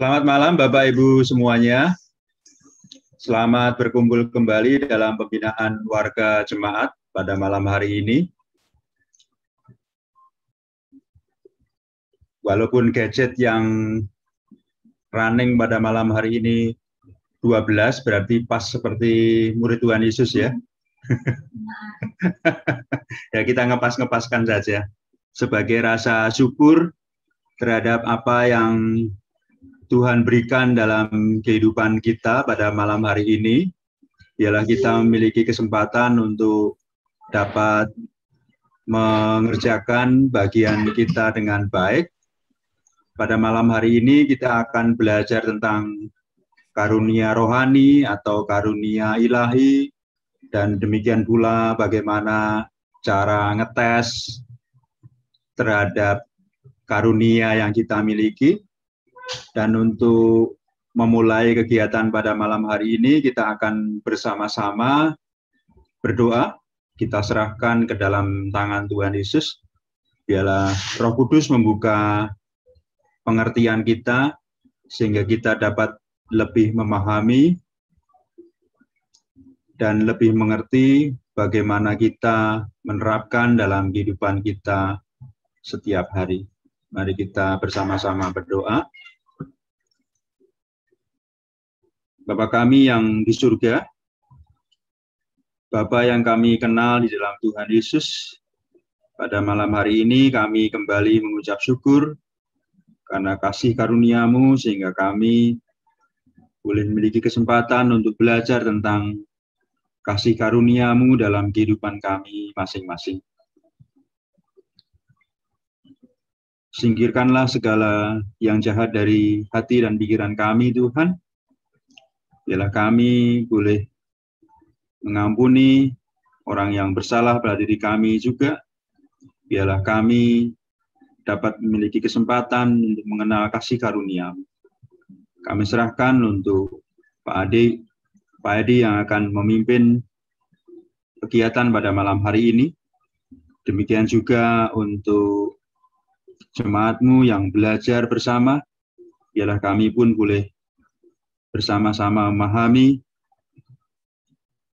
Selamat malam Bapak Ibu semuanya. Selamat berkumpul kembali dalam pembinaan warga jemaat pada malam hari ini. Walaupun gadget yang running pada malam hari ini 12, berarti pas seperti murid Tuhan Yesus ya. Ya kita ngepas-ngepaskan saja sebagai rasa syukur terhadap apa yang Tuhan berikan dalam kehidupan kita pada malam hari ini. Ialah kita memiliki kesempatan untuk dapat mengerjakan bagian kita dengan baik. Pada malam hari ini kita akan belajar tentang karunia rohani atau karunia ilahi, dan demikian pula bagaimana cara ngetes terhadap karunia yang kita miliki. Dan untuk memulai kegiatan pada malam hari ini, kita akan bersama-sama berdoa. Kita serahkan ke dalam tangan Tuhan Yesus. Biarlah Roh Kudus membuka pengertian kita, sehingga kita dapat lebih memahami dan lebih mengerti bagaimana kita menerapkan dalam kehidupan kita setiap hari. Mari kita bersama-sama berdoa. Bapa kami yang di surga, Bapa yang kami kenal di dalam Tuhan Yesus, pada malam hari ini kami kembali mengucap syukur karena kasih karunia-Mu sehingga kami boleh memiliki kesempatan untuk belajar tentang kasih karunia-Mu dalam kehidupan kami masing-masing. Singkirkanlah segala yang jahat dari hati dan pikiran kami, Tuhan. Biarlah kami boleh mengampuni orang yang bersalah pada diri kami juga. Biarlah kami dapat memiliki kesempatan untuk mengenal kasih karunia. Kami serahkan untuk Pak Edi yang akan memimpin kegiatan pada malam hari ini. Demikian juga untuk jemaat-Mu yang belajar bersama. Biarlah kami pun boleh bersama-sama memahami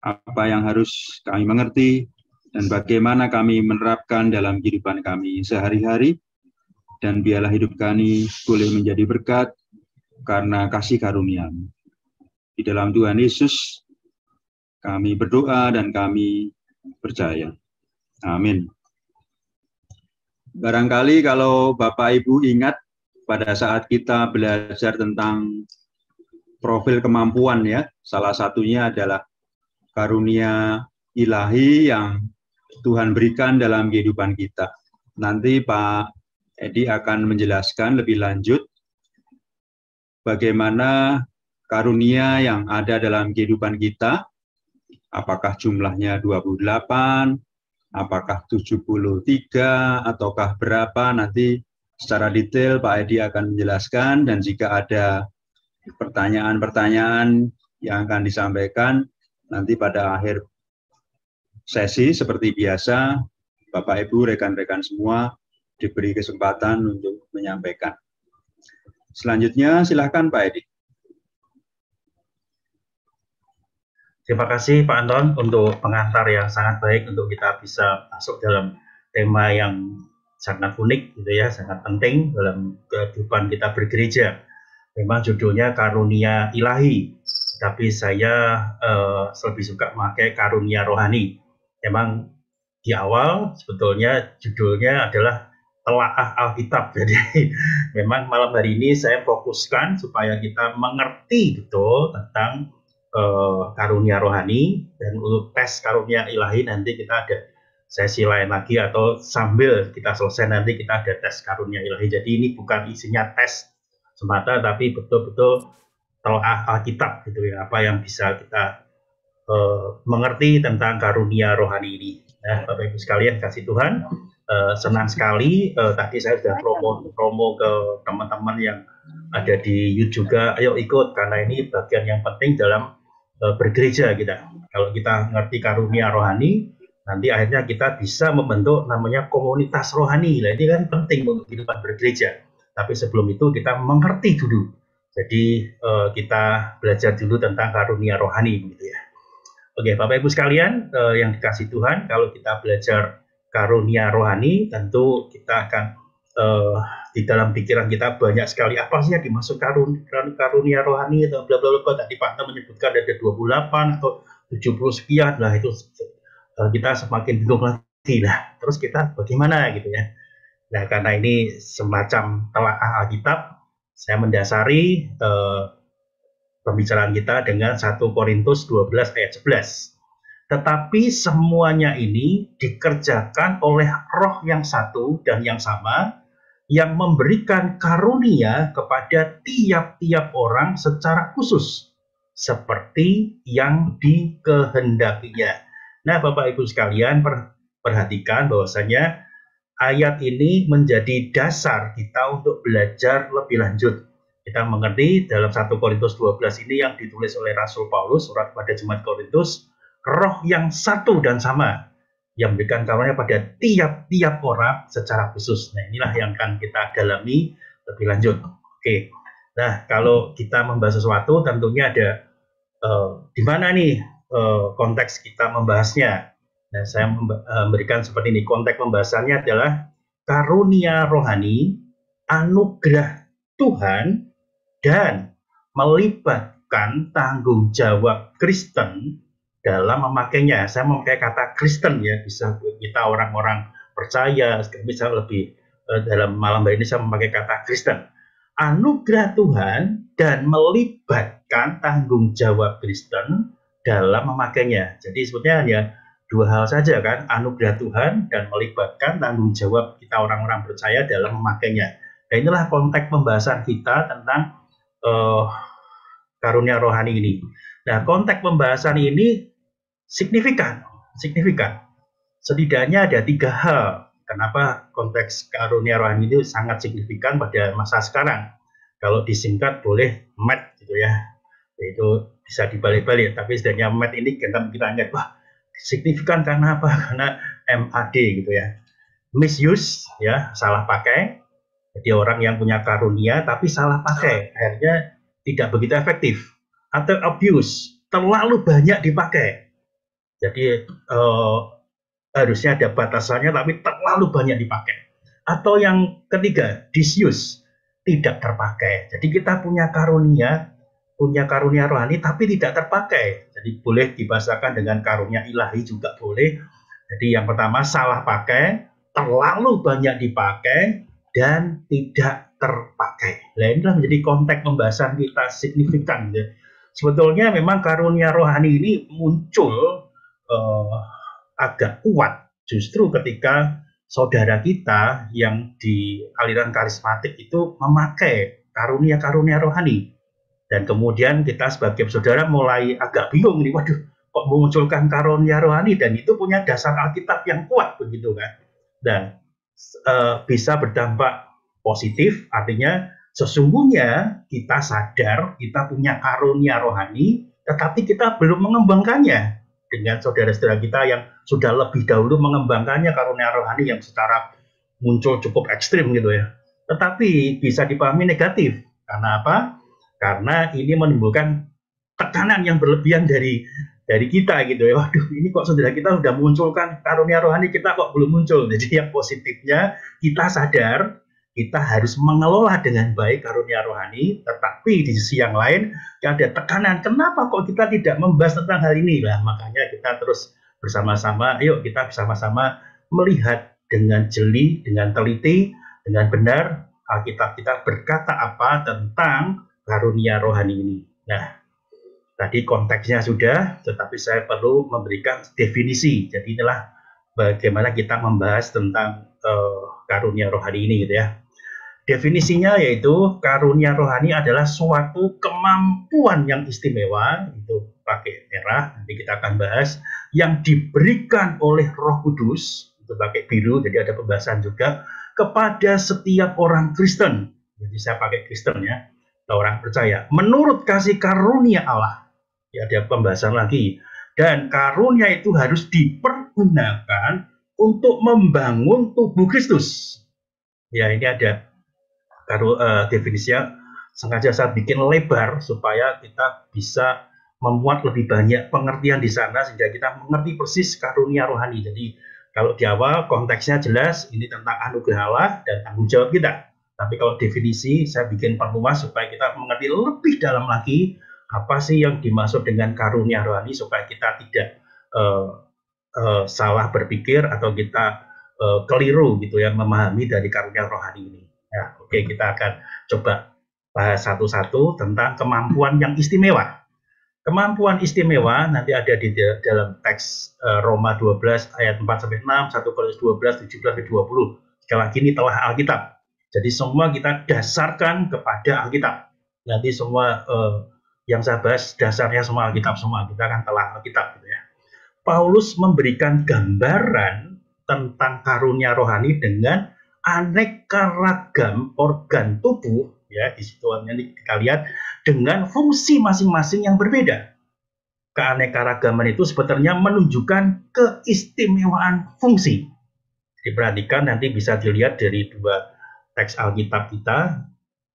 apa yang harus kami mengerti dan bagaimana kami menerapkan dalam kehidupan kami sehari-hari, dan biarlah hidup kami boleh menjadi berkat karena kasih karunia-Mu. Di dalam Tuhan Yesus kami berdoa dan kami percaya. Amin. Barangkali kalau Bapak Ibu ingat pada saat kita belajar tentang profil kemampuan ya, salah satunya adalah karunia ilahi yang Tuhan berikan dalam kehidupan kita. Nanti Pak Edi akan menjelaskan lebih lanjut bagaimana karunia yang ada dalam kehidupan kita, apakah jumlahnya 28, apakah 73, ataukah berapa, nanti secara detail Pak Edi akan menjelaskan, dan jika ada pertanyaan-pertanyaan yang akan disampaikan nanti pada akhir sesi seperti biasa, Bapak Ibu, rekan-rekan semua diberi kesempatan untuk menyampaikan. Selanjutnya silakan Pak Edi. Terima kasih Pak Anton untuk pengantar yang sangat baik untuk kita bisa masuk dalam tema yang sangat unik gitu ya, sangat penting dalam kehidupan kita bergereja. Memang judulnya karunia ilahi, tapi saya lebih suka memakai karunia rohani. Memang di awal sebetulnya judulnya adalah telaah Alkitab. Jadi memang malam hari ini saya fokuskan supaya kita mengerti betul tentang karunia rohani, dan untuk tes karunia ilahi nanti kita ada sesi lain lagi, atau sambil kita selesai nanti kita ada tes karunia ilahi. Jadi ini bukan isinya tes semata, tapi betul-betul telaah Alkitab gitu ya, apa yang bisa kita mengerti tentang karunia rohani ini. Nah, Bapak Ibu sekalian kasih Tuhan, senang sekali tadi saya sudah promo ke teman-teman yang ada di YouTube juga. Ayo ikut, karena ini bagian yang penting dalam bergereja kita. Kalau kita ngerti karunia rohani, nanti akhirnya kita bisa membentuk namanya komunitas rohani. Nah, ini kan penting untuk kehidupan bergereja. Tapi sebelum itu kita mengerti dulu Jadi kita belajar dulu tentang karunia rohani, gitu ya. Oke, Bapak Ibu sekalian yang dikasih Tuhan, kalau kita belajar karunia rohani, tentu kita akan di dalam pikiran kita banyak sekali apa sih yang dimaksud karunia rohani atau bla bla bla. Tadi Pak Tam menyebutkan ada 28 atau 70 sekian lah, itu kita semakin bingung lagi lah. Terus kita bagaimana gitu ya? Nah, karena ini semacam telaah Alkitab, saya mendasari pembicaraan kita dengan 1 Korintus 12 ayat 11. Tetapi semuanya ini dikerjakan oleh Roh yang satu dan yang sama, yang memberikan karunia kepada tiap-tiap orang secara khusus, seperti yang dikehendakinya. Nah, Bapak Ibu sekalian, perhatikan bahwasanya ayat ini menjadi dasar kita untuk belajar lebih lanjut. Kita mengerti dalam 1 Korintus 12 ini yang ditulis oleh Rasul Paulus, surat kepada jemaat Korintus, Roh yang satu dan sama, yang memberikan karunia pada tiap-tiap orang secara khusus. Nah, inilah yang akan kita dalami lebih lanjut. Oke. Nah, kalau kita membahas sesuatu, tentunya ada di mana nih konteks kita membahasnya. Nah, saya memberikan seperti ini. Konteks pembahasannya adalah karunia rohani, anugerah Tuhan, dan melibatkan tanggung jawab Kristen dalam memakainya. Saya memakai kata Kristen ya, bisa kita orang-orang percaya, bisa lebih dalam malam hari ini saya memakai kata Kristen. Anugerah Tuhan dan melibatkan tanggung jawab Kristen dalam memakainya. Jadi sebetulnya hanya dua hal saja kan, anugerah Tuhan dan melibatkan tanggung jawab kita orang-orang percaya dalam memakainya. Dan inilah konteks pembahasan kita tentang karunia rohani ini. Nah, konteks pembahasan ini signifikan. Setidaknya ada 3 hal kenapa konteks karunia rohani itu sangat signifikan pada masa sekarang. Kalau disingkat boleh MAT gitu ya. Itu bisa dibalik-balik, tapi setidaknya MAT ini kita ingat, wah, signifikan karena apa? Karena MAD gitu ya. Misuse ya, salah pakai. Jadi orang yang punya karunia tapi salah pakai, akhirnya tidak begitu efektif. Atau abuse, terlalu banyak dipakai. Jadi harusnya ada batasannya tapi terlalu banyak dipakai. Atau yang ketiga, disuse, tidak terpakai. Jadi kita punya karunia rohani tapi tidak terpakai. Jadi boleh dibahasakan dengan karunia ilahi juga boleh. Jadi yang pertama salah pakai, terlalu banyak dipakai, dan tidak terpakai. Nah, inilah menjadi konteks pembahasan kita signifikan. Sebetulnya memang karunia rohani ini muncul agak kuat justru ketika saudara kita yang di aliran karismatik itu memakai karunia rohani. Dan kemudian kita sebagai saudara mulai agak bingung nih, waduh, kok memunculkan karunia rohani dan itu punya dasar Alkitab yang kuat begitu kan. Dan bisa berdampak positif, artinya sesungguhnya kita sadar kita punya karunia rohani, tetapi kita belum mengembangkannya. Dengan saudara-saudara kita yang sudah lebih dahulu mengembangkannya karunia rohani yang secara muncul cukup ekstrim gitu ya. Tetapi bisa dipahami negatif. Karena apa? Karena ini menimbulkan tekanan yang berlebihan dari kita gitu ya. Waduh, ini kok saudara kita sudah munculkan karunia rohani, kita kok belum muncul. Jadi yang positifnya kita sadar kita harus mengelola dengan baik karunia rohani, tetapi di sisi yang lain ada tekanan. Kenapa kok kita tidak membahas tentang hal ini? Lah, makanya kita terus bersama-sama, ayo kita bersama-sama melihat dengan jeli, dengan teliti, dengan benar Alkitab kita berkata apa tentang karunia rohani ini. Nah, tadi konteksnya sudah, tetapi saya perlu memberikan definisi. Jadi inilah bagaimana kita membahas tentang karunia rohani ini gitu ya. Definisinya yaitu karunia rohani adalah suatu kemampuan yang istimewa, itu pakai merah, nanti kita akan bahas, yang diberikan oleh Roh Kudus, itu pakai biru, jadi ada pembahasan juga, kepada setiap orang Kristen. Jadi saya pakai Kristen ya, orang percaya, menurut kasih karunia Allah. Ya, ada pembahasan lagi. Dan karunia itu harus dipergunakan untuk membangun tubuh Kristus. Ya, ini ada definisinya, sengaja saya bikin lebar supaya kita bisa memuat lebih banyak pengertian di sana sehingga kita mengerti persis karunia rohani. Jadi kalau di awal konteksnya jelas ini tentang anugerah Allah dan tanggung jawab kita. Tapi kalau definisi saya bikin perluas supaya kita mengerti lebih dalam lagi apa sih yang dimaksud dengan karunia rohani supaya kita tidak salah berpikir atau kita keliru gitu ya memahami dari karunia rohani ini. Ya, oke, kita akan coba bahas satu-satu tentang kemampuan yang istimewa. Kemampuan istimewa nanti ada di dalam teks Roma 12 ayat 4 sampai 6, 1 Korintus 12 17 sampai 20. Sekali lagi ini telah Alkitab. Jadi semua kita dasarkan kepada Alkitab. Nanti semua yang saya bahas dasarnya semua Alkitab semua. Kita kan telah Alkitab gitu ya. Paulus memberikan gambaran tentang karunia rohani dengan aneka ragam organ tubuh ya, di situ nanti kita lihat dengan fungsi masing-masing yang berbeda. Keanekaragaman itu sebetulnya menunjukkan keistimewaan fungsi. Diperhatikan nanti bisa dilihat dari dua teks Alkitab kita.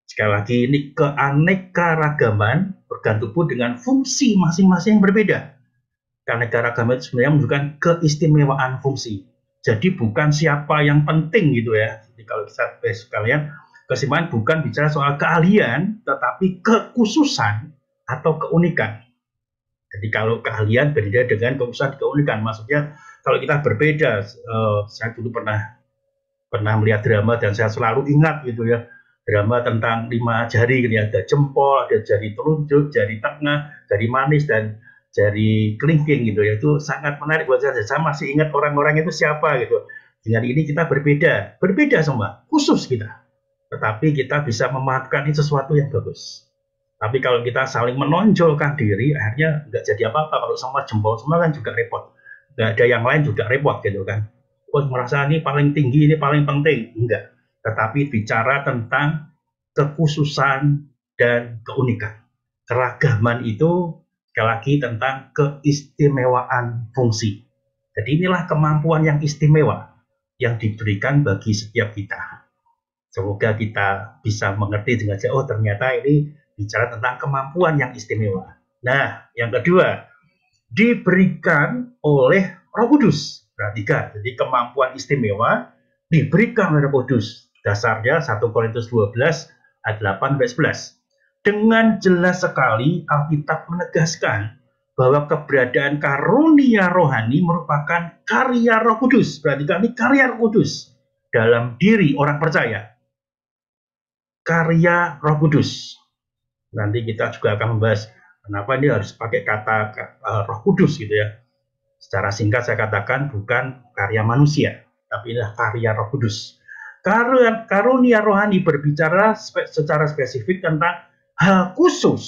Sekali lagi ini keanekaragaman organ tubuh dengan fungsi masing-masing yang berbeda. Keanekaragaman itu sebenarnya menunjukkan keistimewaan fungsi. Jadi bukan siapa yang penting gitu ya. Jadi kalau kita bahas sekalian, kesimpulan bukan bicara soal keahlian, tetapi kekhususan atau keunikan. Jadi kalau keahlian berbeda dengan kekhususan keunikan. Maksudnya kalau kita berbeda, saya dulu pernah melihat drama dan saya selalu ingat gitu ya. Drama tentang 5 jari, gitu ya. Ada jempol, ada jari telunjuk, jari tengah, jari manis, dan jari kelingking gitu ya. Itu sangat menarik buat saya. Saya masih ingat orang-orang itu siapa gitu. Dengan ini kita berbeda semua, khusus kita. Tetapi kita bisa memaafkan ini sesuatu yang bagus. Tapi kalau kita saling menonjolkan diri, akhirnya nggak jadi apa-apa. Kalau semua jempol semua kan juga repot. Nggak ada yang lain juga repot gitu kan. Oh, merasa ini paling tinggi, ini paling penting. Enggak. Tetapi bicara tentang kekhususan dan keunikan. Keragaman itu sekali lagi tentang keistimewaan fungsi. Jadi inilah kemampuan yang istimewa yang diberikan bagi setiap kita. Semoga kita bisa mengerti dengan oh ternyata ini bicara tentang kemampuan yang istimewa. Nah, yang kedua, diberikan oleh Roh Kudus. Perhatikan, jadi kemampuan istimewa diberikan oleh Roh Kudus. Dasarnya 1 Korintus 12 ayat 8-11. Dengan jelas sekali Alkitab menegaskan bahwa keberadaan karunia rohani merupakan karya Roh Kudus. Perhatikan, ini karya Roh Kudus dalam diri orang percaya. Karya Roh Kudus. Nanti kita juga akan membahas kenapa ini harus pakai kata Roh Kudus gitu ya. Secara singkat saya katakan bukan karya manusia, tapi inilah karya Roh Kudus. Karunia rohani berbicara secara spesifik tentang hal khusus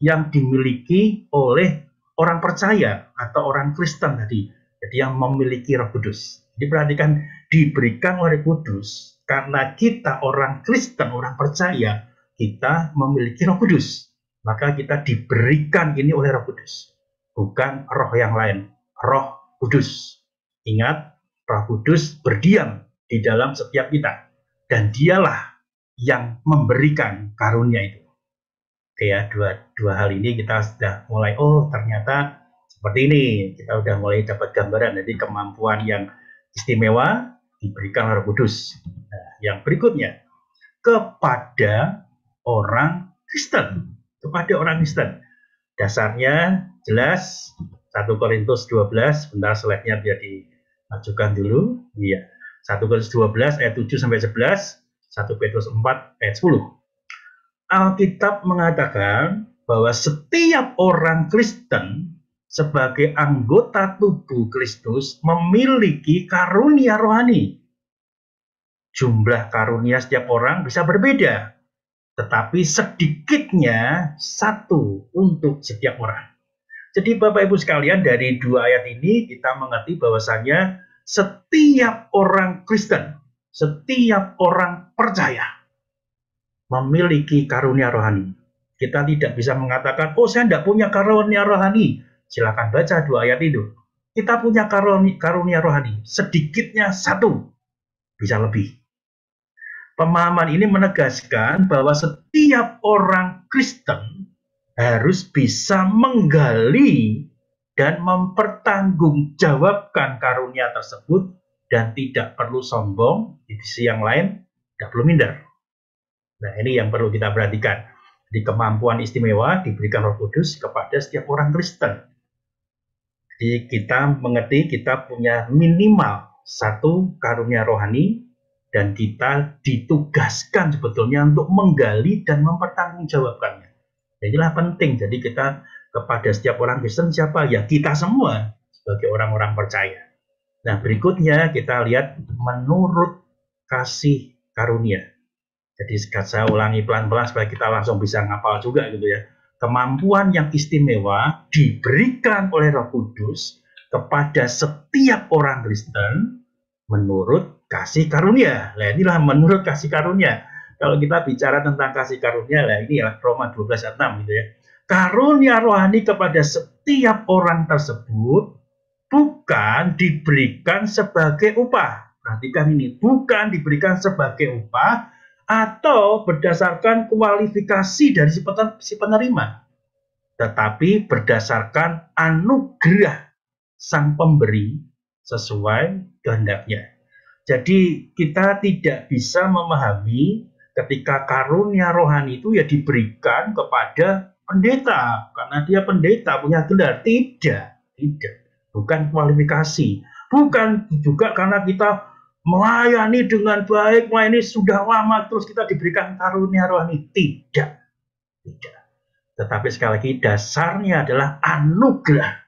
yang dimiliki oleh orang percaya atau orang Kristen tadi. Jadi yang memiliki Roh Kudus. Jadi perhatikan, diberikan oleh Kudus karena kita orang Kristen, orang percaya, kita memiliki Roh Kudus. Maka kita diberikan ini oleh Roh Kudus. Bukan roh yang lain. Roh Kudus. Ingat, Roh Kudus berdiam di dalam setiap kita. Dan dialah yang memberikan karunia itu. Oke ya, dua hal ini kita sudah mulai, oh ternyata seperti ini. Kita sudah mulai dapat gambaran. Jadi kemampuan yang istimewa diberikan oleh Roh Kudus. Nah, yang berikutnya, kepada orang Kristen. Kepada orang Kristen. Dasarnya jelas 1 Korintus 12, bentar slide-nya biar dimajukan dulu. Iya. 1 Korintus 12 ayat 7-11, 1 Petrus 4 ayat 10. Alkitab mengatakan bahwa setiap orang Kristen sebagai anggota tubuh Kristus memiliki karunia rohani. Jumlah karunia setiap orang bisa berbeda, tetapi sedikitnya satu untuk setiap orang. Jadi Bapak Ibu sekalian, dari dua ayat ini kita mengerti bahwasannya setiap orang Kristen, setiap orang percaya memiliki karunia rohani. Kita tidak bisa mengatakan, oh saya tidak punya karunia rohani. Silakan baca dua ayat itu. Kita punya karunia rohani, sedikitnya satu, bisa lebih. Pemahaman ini menegaskan bahwa setiap orang Kristen harus bisa menggali dan mempertanggungjawabkan karunia tersebut dan tidak perlu sombong, di sisi yang lain tidak perlu minder. Nah, ini yang perlu kita perhatikan. Di kemampuan istimewa diberikan Roh Kudus kepada setiap orang Kristen. Jadi kita mengerti kita punya minimal satu karunia rohani dan kita ditugaskan sebetulnya untuk menggali dan mempertanggungjawabkannya. Inilah penting. Jadi kita kepada setiap orang Kristen siapa? Ya kita semua sebagai orang-orang percaya. Nah, berikutnya kita lihat menurut kasih karunia. Jadi saya ulangi pelan-pelan supaya kita langsung bisa ngapal juga gitu ya. Kemampuan yang istimewa diberikan oleh Roh Kudus kepada setiap orang Kristen menurut kasih karunia. Nah, inilah menurut kasih karunia. Kalau kita bicara tentang kasih karunia, nah ini ya Roma 12 ayat 6 gitu ya. Karunia rohani kepada setiap orang tersebut bukan diberikan sebagai upah. Perhatikan ini, bukan diberikan sebagai upah atau berdasarkan kualifikasi dari si penerima, tetapi berdasarkan anugerah sang pemberi sesuai kehendaknya. Jadi kita tidak bisa memahami ketika karunia rohani itu ya diberikan kepada pendeta karena dia pendeta punya gelar. Tidak, bukan kualifikasi, bukan juga karena kita melayani dengan baik, melayani sudah lama terus kita diberikan karunia rohani. Tidak. Tetapi sekali lagi dasarnya adalah anugerah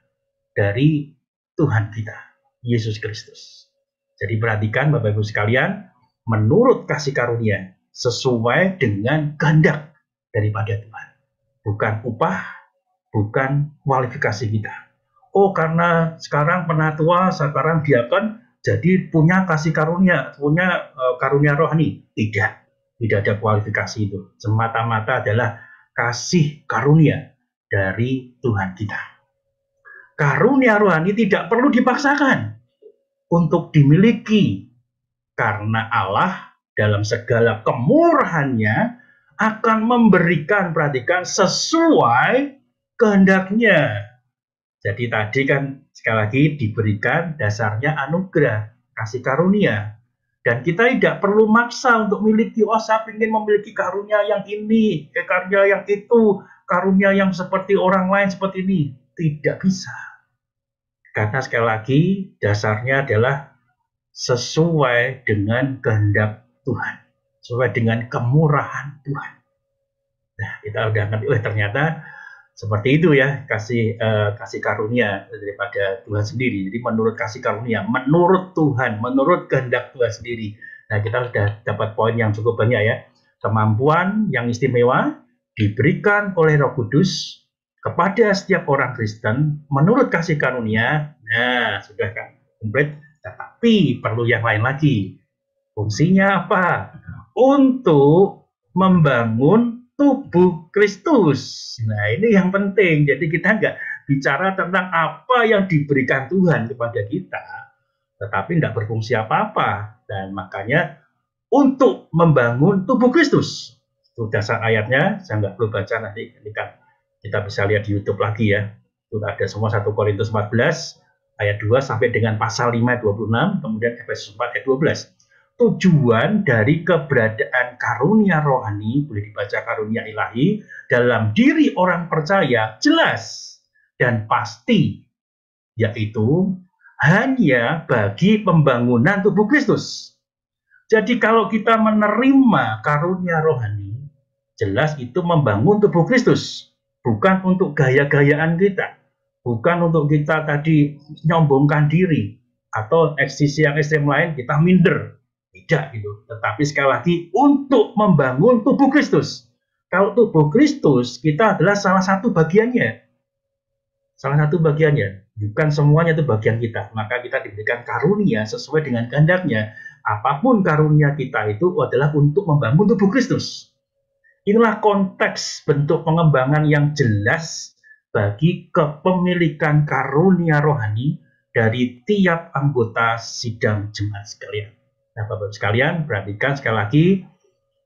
dari Tuhan kita, Yesus Kristus. Jadi perhatikan Bapak Ibu sekalian, menurut kasih karunia sesuai dengan kehendak daripada Tuhan. Bukan upah, bukan kualifikasi kita. Oh, karena sekarang penatua, sekarang diakon, jadi punya kasih karunia, punya karunia rohani. Tidak ada kualifikasi itu. Semata-mata adalah kasih karunia dari Tuhan kita. Karunia rohani tidak perlu dipaksakan untuk dimiliki, karena Allah dalam segala kemurahannya akan memberikan, perhatikan, sesuai kehendaknya. Jadi tadi kan sekali lagi diberikan dasarnya anugerah, kasih karunia. Dan kita tidak perlu maksa untuk memiliki, oh saya ingin memiliki karunia yang ini, karunia yang itu, karunia yang seperti orang lain seperti ini. Tidak bisa. Karena sekali lagi dasarnya adalah sesuai dengan kehendak Tuhan. Sesuai dengan kemurahan Tuhan. Nah, kita udah ngerti, ternyata seperti itu ya kasih karunia daripada Tuhan sendiri. Jadi menurut kasih karunia, menurut Tuhan, menurut kehendak Tuhan sendiri. Nah, kita sudah dapat poin yang cukup banyak ya. Kemampuan yang istimewa diberikan oleh Roh Kudus kepada setiap orang Kristen menurut kasih karunia. Nah, sudah kan komplit. Tetapi perlu yang lain lagi. Fungsinya apa? Untuk membangun tubuh Kristus. Nah, ini yang penting. Jadi kita nggak bicara tentang apa yang diberikan Tuhan kepada kita, tetapi nggak berfungsi apa-apa. Dan makanya untuk membangun tubuh Kristus. Itu dasar ayatnya, saya nggak perlu baca nanti. Kita bisa lihat di YouTube lagi ya. Itu ada semua 1 Korintus 14 ayat 2 sampai dengan pasal 5 ayat 26, kemudian Efesus 4 ayat 12. Tujuan dari keberadaan karunia rohani, boleh dibaca karunia ilahi, dalam diri orang percaya jelas dan pasti, yaitu hanya bagi pembangunan tubuh Kristus. Jadi kalau kita menerima karunia rohani, jelas itu membangun tubuh Kristus, bukan untuk gaya-gayaan kita, bukan untuk kita tadi nyombongkan diri, atau sisi yang ekstrem lain kita minder. Tidak gitu, tetapi sekali lagi untuk membangun tubuh Kristus. Kalau tubuh Kristus kita adalah salah satu bagiannya, bukan semuanya itu bagian kita. Maka kita diberikan karunia sesuai dengan kehendaknya. Apapun karunia kita itu adalah untuk membangun tubuh Kristus. Inilah konteks bentuk pengembangan yang jelas bagi kepemilikan karunia rohani dari tiap anggota sidang jemaat sekalian. Nah, Bapak-Ibu sekalian, perhatikan sekali lagi,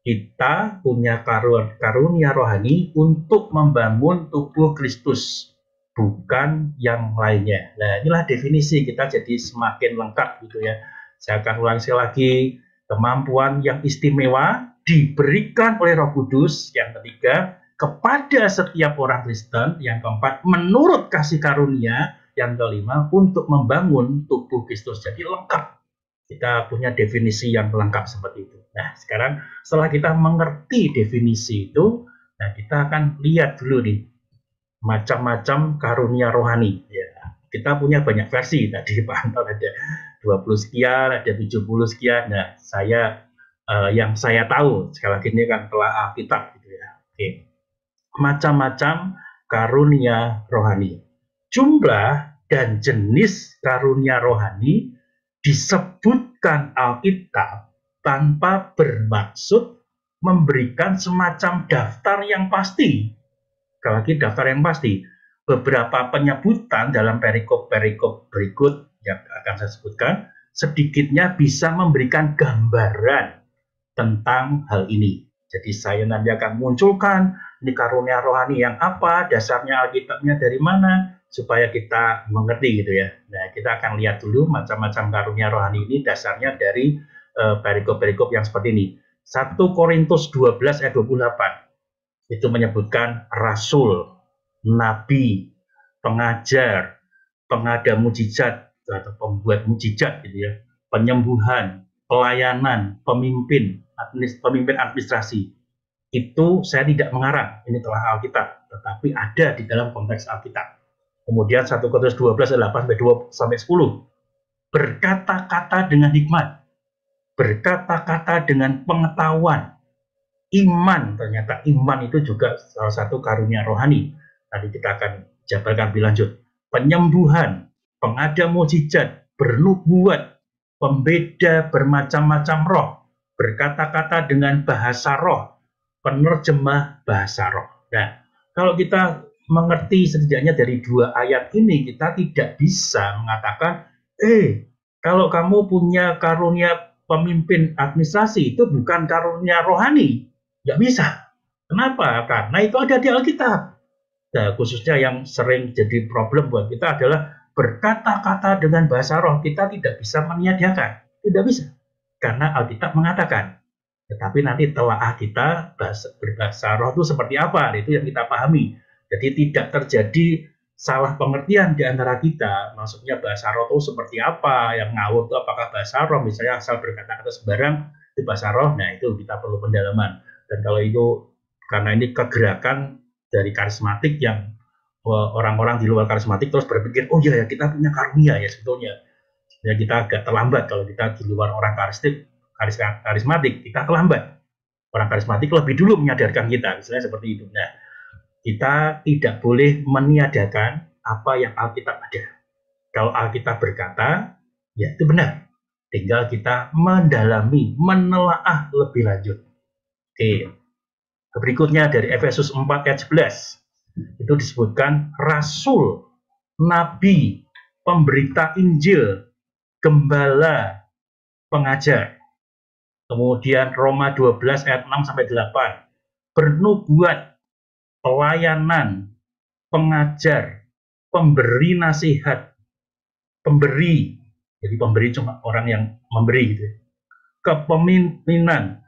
Kita punya karunia rohani untuk membangun tubuh Kristus, bukan yang lainnya. Nah, inilah definisi kita jadi semakin lengkap gitu ya. Saya akan ulang sekali lagi, kemampuan yang istimewa diberikan oleh Roh Kudus. Yang ketiga, kepada setiap orang Kristen. Yang keempat, menurut kasih karunia. Yang kelima, untuk membangun tubuh Kristus. Jadi lengkap. Kita punya definisi yang lengkap seperti itu. Nah, sekarang setelah kita mengerti definisi itu, nah kita akan lihat dulu nih macam-macam karunia rohani. Ya, kita punya banyak versi. Tadi Pak Anton ada 20 sekian, ada 70 sekian. Nah, yang saya tahu sekali lagi ini kan telah Alkitab gitu ya. Oke. Macam-macam karunia rohani. Jumlah dan jenis karunia rohani disebutkan Alkitab tanpa bermaksud memberikan semacam daftar yang pasti. Sekali lagi daftar yang pasti. Beberapa penyebutan dalam perikop-perikop berikut yang akan saya sebutkan sedikitnya bisa memberikan gambaran tentang hal ini. Jadi saya nanti akan munculkan ini karunia rohani yang apa, dasarnya Alkitabnya dari mana, supaya kita mengerti gitu ya. Nah, kita akan lihat dulu macam-macam karunia rohani ini dasarnya dari perikop-perikop yang seperti ini. 1 Korintus 12 ayat 28 itu menyebutkan rasul, nabi, pengajar, pengada mujizat atau pembuat mujizat gitu ya, penyembuhan, pelayanan, pemimpin administrasi. Itu saya tidak mengarang, ini telah Alkitab, tetapi ada di dalam konteks Alkitab. Kemudian 1 Korintus 12 ayat 8 sampai 10. Berkata-kata dengan hikmat, berkata-kata dengan pengetahuan, iman. Ternyata iman itu juga salah satu karunia rohani. Tadi kita akan jabarkan lebih lanjut. Penyembuhan, pengada mukjizat, bernubuat, pembeda bermacam-macam roh, berkata-kata dengan bahasa roh, penerjemah bahasa roh. Nah, kalau kita mengerti setidaknya dari 2 ayat ini, kita tidak bisa mengatakan, kalau kamu punya karunia pemimpin administrasi, itu bukan karunia rohani. Nggak bisa. Kenapa? Karena itu ada di Alkitab. Nah, khususnya yang sering jadi problem buat kita adalah berkata-kata dengan bahasa roh. Kita tidak bisa meniadakan. Tidak bisa. Karena Alkitab mengatakan. Tetapi nanti telaah kita berbahasa roh itu seperti apa? Itu yang kita pahami. Jadi tidak terjadi salah pengertian di antara kita. Maksudnya bahasa roh itu seperti apa? Yang ngawur itu apakah bahasa roh? Misalnya asal berkata-kata sembarang di bahasa roh. Nah, itu kita perlu pendalaman. Dan kalau itu karena ini kegerakan dari karismatik yang orang-orang di luar karismatik terus berpikir, oh iya ya kita punya karunia ya sebetulnya. Ya kita agak terlambat kalau kita di luar orang karismatik, kita terlambat. Orang karismatik lebih dulu menyadarkan kita, misalnya seperti itu. Nah, kita tidak boleh meniadakan apa yang Alkitab ada. Kalau Alkitab berkata, ya itu benar. Tinggal kita mendalami, menelaah lebih lanjut. Oke. Berikutnya dari Efesus 4 ayat 11. Itu disebutkan rasul, nabi, pemberita Injil, gembala, pengajar. Kemudian Roma 12 ayat 6 sampai 8. Bernubuat, pelayanan, pengajar, pemberi nasihat, pemberi. Jadi pemberi cuma orang yang memberi gitu. Kepemimpinan,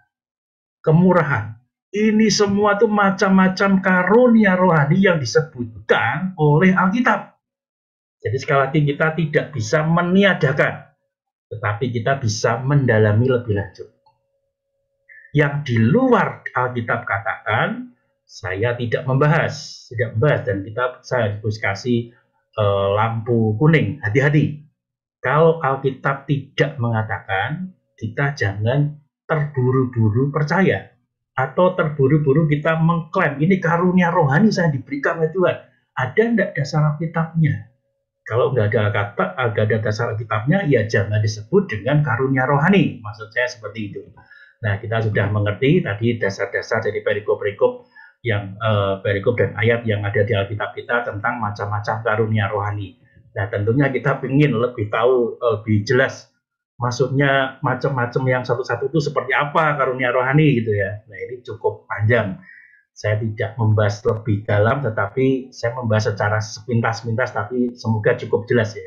kemurahan. Ini semua tuh macam-macam karunia rohani yang disebutkan oleh Alkitab. Jadi sekali lagi kita tidak bisa meniadakan, tetapi kita bisa mendalami lebih lanjut. Yang di luar Alkitab katakan, saya tidak membahas, dan saya kasih lampu kuning, hati-hati. Kalau Alkitab tidak mengatakan, kita jangan terburu-buru percaya. Atau terburu-buru kita mengklaim, ini karunia rohani saya diberikan oleh Tuhan. Ada enggak dasar Alkitabnya? Kalau nggak ada dasar Alkitabnya, ya jangan disebut dengan karunia rohani. Maksud saya seperti itu. Nah, kita sudah mengerti tadi dasar-dasar dari perikop-perikop perikop dan ayat yang ada di Alkitab kita tentang macam-macam karunia rohani. Nah, tentunya kita ingin lebih tahu, lebih jelas maksudnya macam-macam yang satu-satu itu seperti apa karunia rohani gitu ya. Nah ini cukup panjang. Saya tidak membahas lebih dalam, tetapi saya membahas secara sepintas-pintas, tapi semoga cukup jelas ya.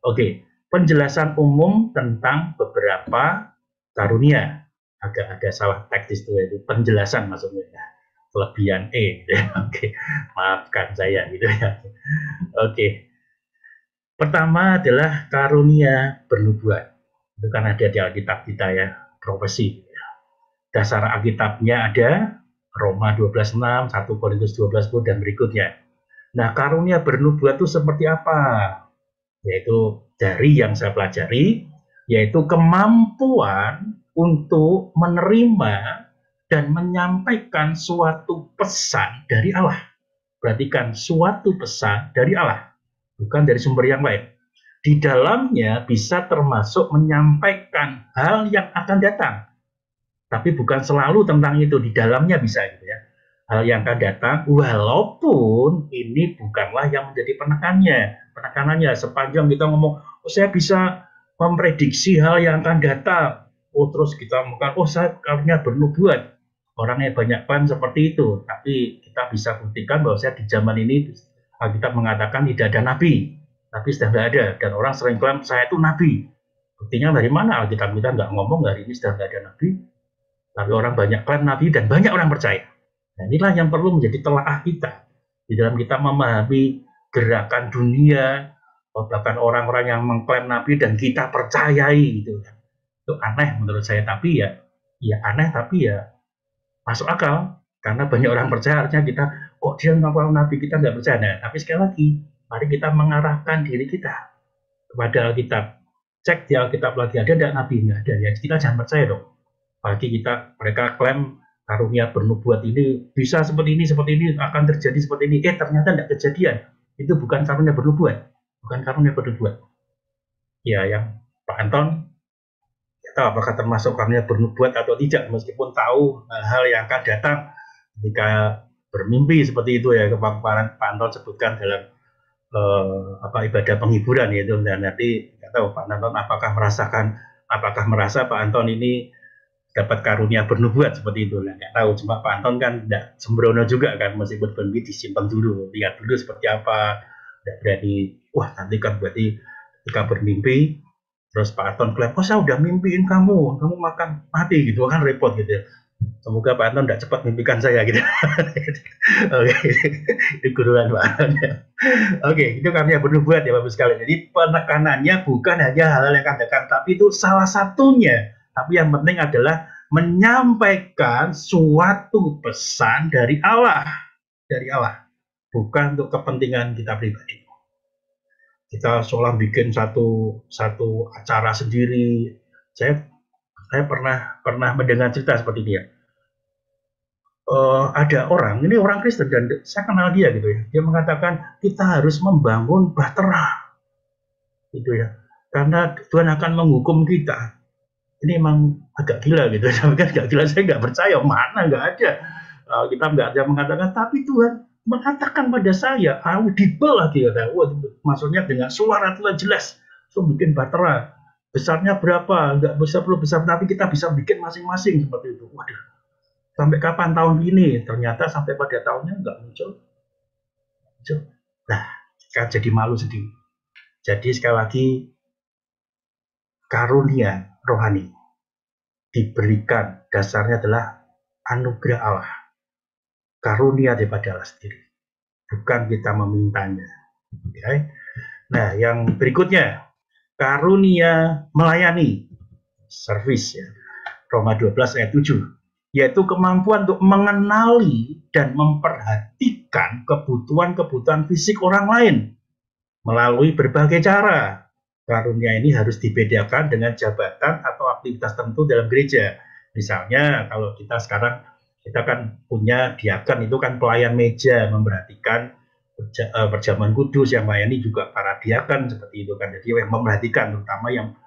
Oke, penjelasan umum tentang beberapa karunia. Agak ada salah teknis itu penjelasan maksudnya ya. Kelebihan gitu ya. Oke, maafkan saya gitu ya. Oke. Pertama adalah karunia bernubuat. Itu kan ada di Alkitab kita ya, profesi. Dasar Alkitabnya ada Roma 12:6, 1 Korintus 12:10 dan berikutnya. Nah, karunia bernubuat itu seperti apa? Yaitu dari yang saya pelajari, yaitu kemampuan untuk menerima dan menyampaikan suatu pesan dari Allah. Perhatikan, suatu pesan dari Allah, bukan dari sumber yang lain. Di dalamnya bisa termasuk menyampaikan hal yang akan datang. Tapi bukan selalu tentang itu, di dalamnya bisa gitu ya. Hal yang akan datang, walaupun ini bukanlah yang menjadi penekanannya. Sepanjang kita ngomong, oh saya bisa memprediksi hal yang akan datang. Oh terus kita ngomong, oh saya karunia bernubuat. Orangnya banyak paham seperti itu. Tapi kita bisa buktikan bahwa saya di zaman ini, kita mengatakan tidak ada nabi. Tapi sudah tidak ada. Dan orang sering klaim, saya itu nabi. Buktinya dari mana? Alkitab kita nggak ngomong hari ini sudah tidak ada nabi. Tapi orang banyak klaim nabi dan banyak orang percaya. Nah inilah yang perlu menjadi telaah kita. Di dalam kita memahami gerakan dunia, bahkan orang-orang yang mengklaim nabi dan kita percayai gitu. Itu aneh menurut saya. Tapi ya aneh tapi ya masuk akal. Karena banyak orang percaya, artinya kita, kok dia ngaku nabi, kita nggak percaya. Nah, tapi sekali lagi, mari kita mengarahkan diri kita kepada Alkitab. Cek di Alkitab lagi, ada tidak nabi? Nggak ada. Ya, kita jangan percaya dong. Apalagi mereka klaim karunia bernubuat ini bisa seperti ini, akan terjadi seperti ini. Ternyata tidak kejadian. Itu bukan karunia bernubuat. Bukan karunia bernubuat. Ya, yang Pak Anton, tahu apakah termasuk karunia bernubuat atau tidak, meskipun tahu hal yang akan datang ketika bermimpi seperti itu ya, kemarin Pak Anton sebutkan dalam ibadah penghiburan yaitu, dan nanti nggak tahu Pak Anton apakah merasa Pak Anton ini dapat karunia bernubuat seperti itu, nah, nggak tahu. Cuma Pak Anton kan tidak sembrono juga kan, meskipun bermimpi disimpan dulu, lihat dulu seperti apa. Tidak berani, wah nanti kan berarti ketika bermimpi terus Pak Anton klaim, oh saya udah mimpiin kamu makan mati gitu, kan repot gitu ya. Semoga Pak Anton tidak cepat mimpikan saya gitu. Oke, itu guruan Pak Anton. Oke, itu karunia bernubuat ya Bapak sekalian. Jadi penekanannya bukan hanya hal-hal yang akan datang, tapi itu salah satunya. Tapi yang penting adalah menyampaikan suatu pesan dari Allah, bukan untuk kepentingan kita pribadi. Kita seolah bikin satu acara sendiri. Saya pernah mendengar cerita seperti dia. Ada orang Kristen dan saya kenal dia gitu ya. Dia mengatakan kita harus membangun bahtera, gitu ya. Karena Tuhan akan menghukum kita. Ini emang agak gila gitu. Tapi kan agak gila, saya nggak percaya, mana nggak ada. Kita nggak ada mengatakan, tapi Tuhan mengatakan pada saya, audible lagi kata. Maksudnya dengan suara jelas. So bikin bahtera. Besarnya berapa? Nggak perlu besar, tapi kita bisa bikin masing-masing seperti itu. Waduh, sampai kapan tahun ini? Ternyata sampai pada tahunnya nggak muncul. Nah, kan jadi malu sedih. Jadi sekali lagi, karunia rohani diberikan dasarnya adalah anugerah Allah. Karunia daripada Allah sendiri. Bukan kita memintanya. Okay. Nah, yang berikutnya, karunia melayani, service ya. Roma 12 ayat 7, yaitu kemampuan untuk mengenali dan memperhatikan kebutuhan fisik orang lain melalui berbagai cara. Karunia ini harus dibedakan dengan jabatan atau aktivitas tertentu dalam gereja. Misalnya kalau kita sekarang, kita kan punya diaken, itu kan pelayan meja, memperhatikan perjamuan kudus, yang melayani juga para diaken seperti itu kan. Jadi yang memperhatikan, terutama yang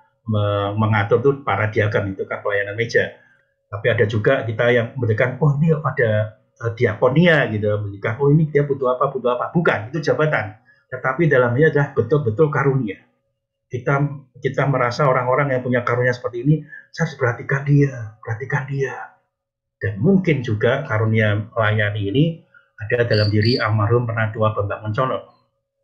mengatur itu para diaken, itu kan pelayanan meja. Tapi ada juga kita yang memberikan, oh ini ada diakonia gitu, memberikan, oh ini dia butuh apa, bukan, itu jabatan. Tetapi dalamnya adalah betul-betul karunia. Kita kita merasa orang-orang yang punya karunia seperti ini, saya harus perhatikan dia. Dan mungkin juga karunia melayani ini ada dalam diri almarhum Penatua Bambang Mencono.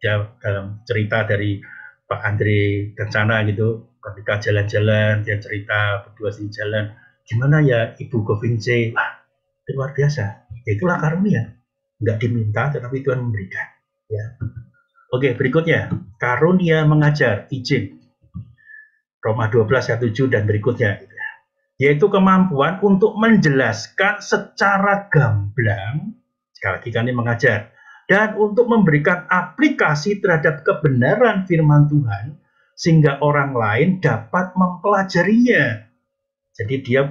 Ya, dalam cerita dari Pak Andre Kencana gitu, ketika jalan-jalan, dia cerita berdua di jalan, gimana ya Ibu Govince, itu luar biasa. Ya, itulah karunia, nggak diminta tetapi Tuhan memberikan. Ya. Oke, berikutnya karunia mengajar, teaching, Roma 12 ayat 7 dan berikutnya, yaitu kemampuan untuk menjelaskan secara gamblang, sekali lagi kan ini mengajar, dan untuk memberikan aplikasi terhadap kebenaran firman Tuhan sehingga orang lain dapat mempelajarinya. Jadi dia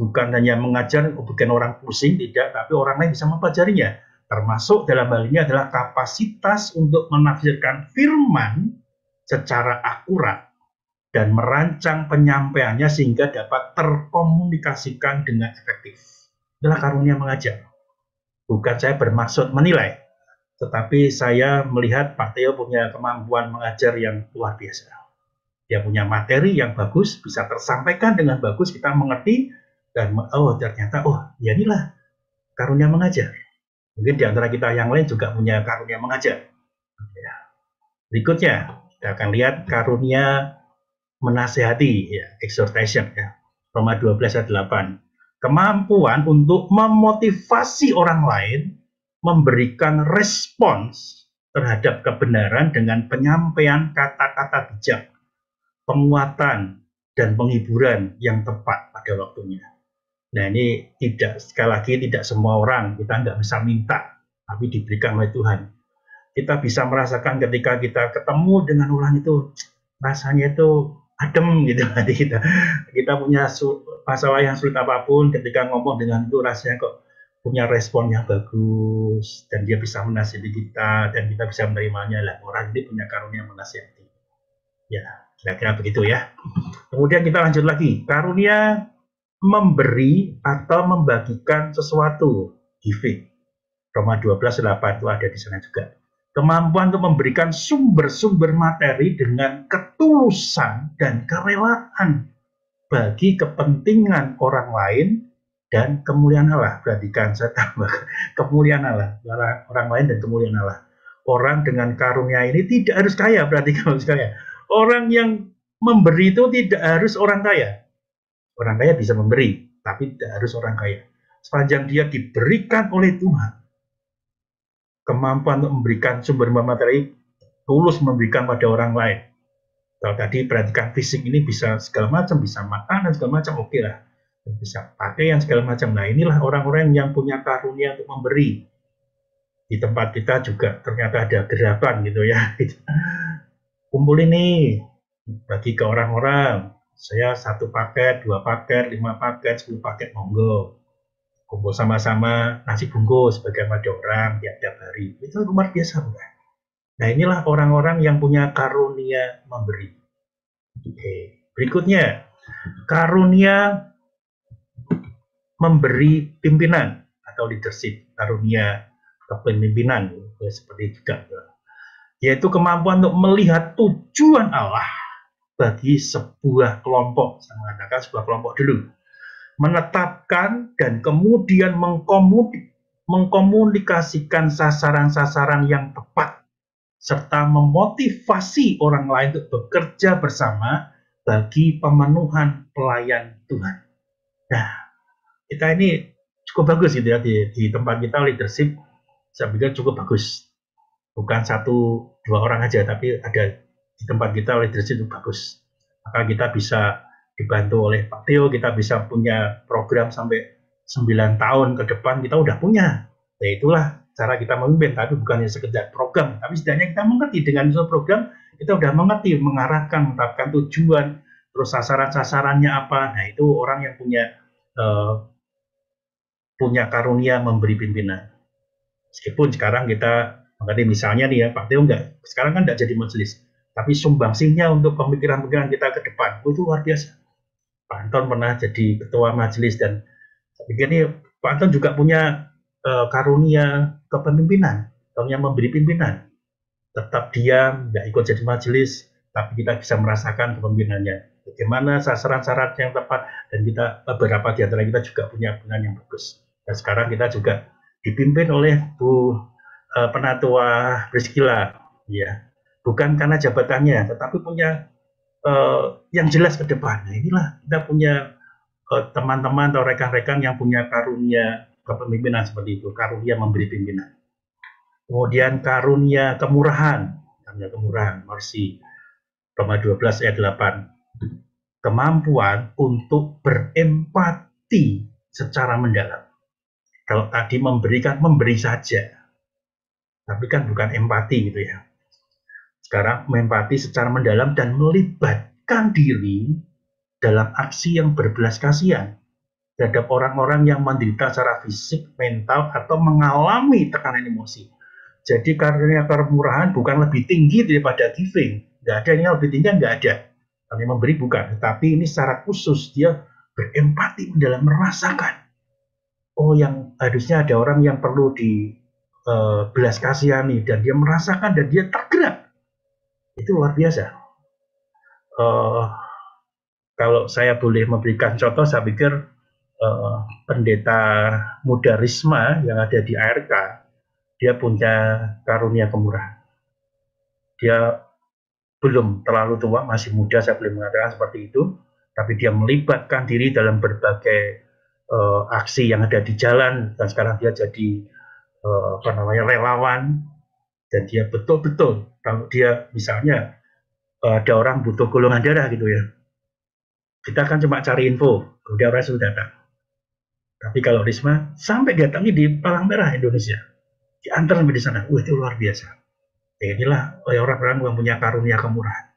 bukan hanya mengajar, bukan orang pusing, tidak, tapi orang lain bisa mempelajarinya. Termasuk dalam hal ini adalah kapasitas untuk menafsirkan firman secara akurat dan merancang penyampaiannya sehingga dapat terkomunikasikan dengan efektif. Itulah karunia mengajar. Bukan saya bermaksud menilai, tetapi saya melihat Pak Theo punya kemampuan mengajar yang luar biasa. Dia punya materi yang bagus, bisa tersampaikan dengan bagus, kita mengerti, dan ternyata, ya inilah karunia mengajar. Mungkin di antara kita yang lain juga punya karunia mengajar. Ya. Berikutnya, kita akan lihat karunia menasehati, ya, exhortation, ya. Roma 12 ayat 8. Kemampuan untuk memotivasi orang lain, memberikan respons terhadap kebenaran dengan penyampaian kata-kata bijak, penguatan, dan penghiburan yang tepat pada waktunya. Nah, ini tidak, sekali lagi, tidak semua orang, kita nggak bisa minta, tapi diberikan oleh Tuhan. Kita bisa merasakan ketika kita ketemu dengan orang itu, rasanya itu adem gitu. Kita punya masalah yang sulit apapun, ketika ngomong dengan itu rasanya kok punya respon yang bagus, dan dia bisa menasihati kita, dan kita bisa menerimanya. Lah, orang ini punya karunia menasihati. Ya, kira-kira begitu ya. Kemudian kita lanjut lagi, karunia memberi atau membagikan sesuatu, giving. Roma 12:8 itu ada di sana juga. Kemampuan untuk memberikan sumber-sumber materi dengan ketulusan dan kerelaan bagi kepentingan orang lain dan kemuliaan Allah. Perhatikan, saya tambah kemuliaan Allah, orang lain dan kemuliaan Allah. Orang dengan karunia ini tidak harus kaya, perhatikan sekalian. Orang yang memberi itu tidak harus orang kaya. Orang kaya bisa memberi, tapi tidak harus orang kaya. Sepanjang dia diberikan oleh Tuhan kemampuan untuk memberikan sumber materi, tulus memberikan pada orang lain. Kalau tadi perhatikan fisik ini bisa segala macam, bisa makanan segala macam, oke lah. Bisa pakaian segala macam. Nah, inilah orang-orang yang punya karunia untuk memberi. Di tempat kita juga ternyata ada gerakan gitu ya. Kumpul ini bagi ke orang-orang. Saya 1 paket, 2 paket, 5 paket, 10 paket, monggo. Kumpul sama-sama nasi bungkus sebagai pada orang tiap-tiap hari. Itu luar biasa, bukan? Nah, inilah orang-orang yang punya karunia memberi. Oke. Berikutnya, karunia memberi pimpinan atau leadership, karunia kepemimpinan, seperti juga. Yaitu kemampuan untuk melihat tujuan Allah bagi sebuah kelompok. Saya mengatakan sebuah kelompok dulu. Menetapkan dan kemudian mengkomunikasikan sasaran-sasaran yang tepat, serta memotivasi orang lain untuk bekerja bersama bagi pemenuhan pelayan Tuhan. Nah, kita ini cukup bagus gitu ya, di tempat kita leadership, saya pikir cukup bagus. Bukan 1-2 orang aja, tapi ada di tempat kita leadership itu bagus. Maka kita bisa dibantu oleh Pak Theo, kita bisa punya program sampai 9 tahun ke depan, kita udah punya. Nah, itulah cara kita memimpin, tapi bukan hanya sekedar program, tapi setidaknya kita mengerti dengan suatu program, kita udah mengerti, mengarahkan, menetapkan tujuan, terus sasaran-sasarannya apa. Nah, itu orang yang punya karunia memberi pimpinan. Meskipun sekarang kita mengerti, misalnya nih ya, Pak Theo sekarang kan enggak jadi majelis, tapi sumbangsinya untuk pemikiran-pemikiran kita ke depan, itu luar biasa. Pak Anton pernah jadi ketua majelis, dan saya pikir ini Pak Anton juga punya karunia kepemimpinan, karunia memberi pimpinan. Tetap diam, nggak ikut jadi majelis, tapi kita bisa merasakan kepemimpinannya. Bagaimana sasaran-sasaran yang tepat, dan kita beberapa di antara kita juga punya pimpinan yang bagus. Dan sekarang kita juga dipimpin oleh Bu Penatua Priscilla, ya, bukan karena jabatannya, tetapi punya yang jelas ke depan. Nah, inilah kita punya teman-teman atau rekan-rekan yang punya karunia kepemimpinan seperti itu, karunia memberi pimpinan. Kemudian karunia kemurahan, mercy, Roma 12 ayat 8. Kemampuan untuk berempati secara mendalam. Kalau tadi memberikan, memberi saja. Tapi kan bukan empati gitu ya. Sekarang empati secara mendalam dan melibatkan diri dalam aksi yang berbelas kasihan terhadap orang-orang yang menderita secara fisik, mental, atau mengalami tekanan emosi. Jadi karunia kemurahan bukan lebih tinggi daripada giving. Nggak ada yang lebih tinggi, nggak ada. Kami memberi bukan, tapi ini secara khusus dia berempati dalam merasakan. Oh, yang harusnya ada orang yang perlu belas kasihani, dan dia merasakan dan dia tergerak. Itu luar biasa. Kalau saya boleh memberikan contoh, saya pikir pendeta muda Risma yang ada di ARK, dia punya karunia kemurahan. Dia belum terlalu tua, masih muda, saya boleh mengatakan seperti itu, tapi dia melibatkan diri dalam berbagai aksi yang ada di jalan, dan sekarang dia jadi relawan, dan dia betul-betul, kalau dia misalnya ada orang butuh golongan darah gitu ya, kita kan cuma cari info, kemudian orang sudah datang. Tapi kalau Risma sampai datangi di Palang Merah Indonesia, diantar sampai di sana, itu luar biasa. Inilah orang-orang yang punya karunia kemurahan.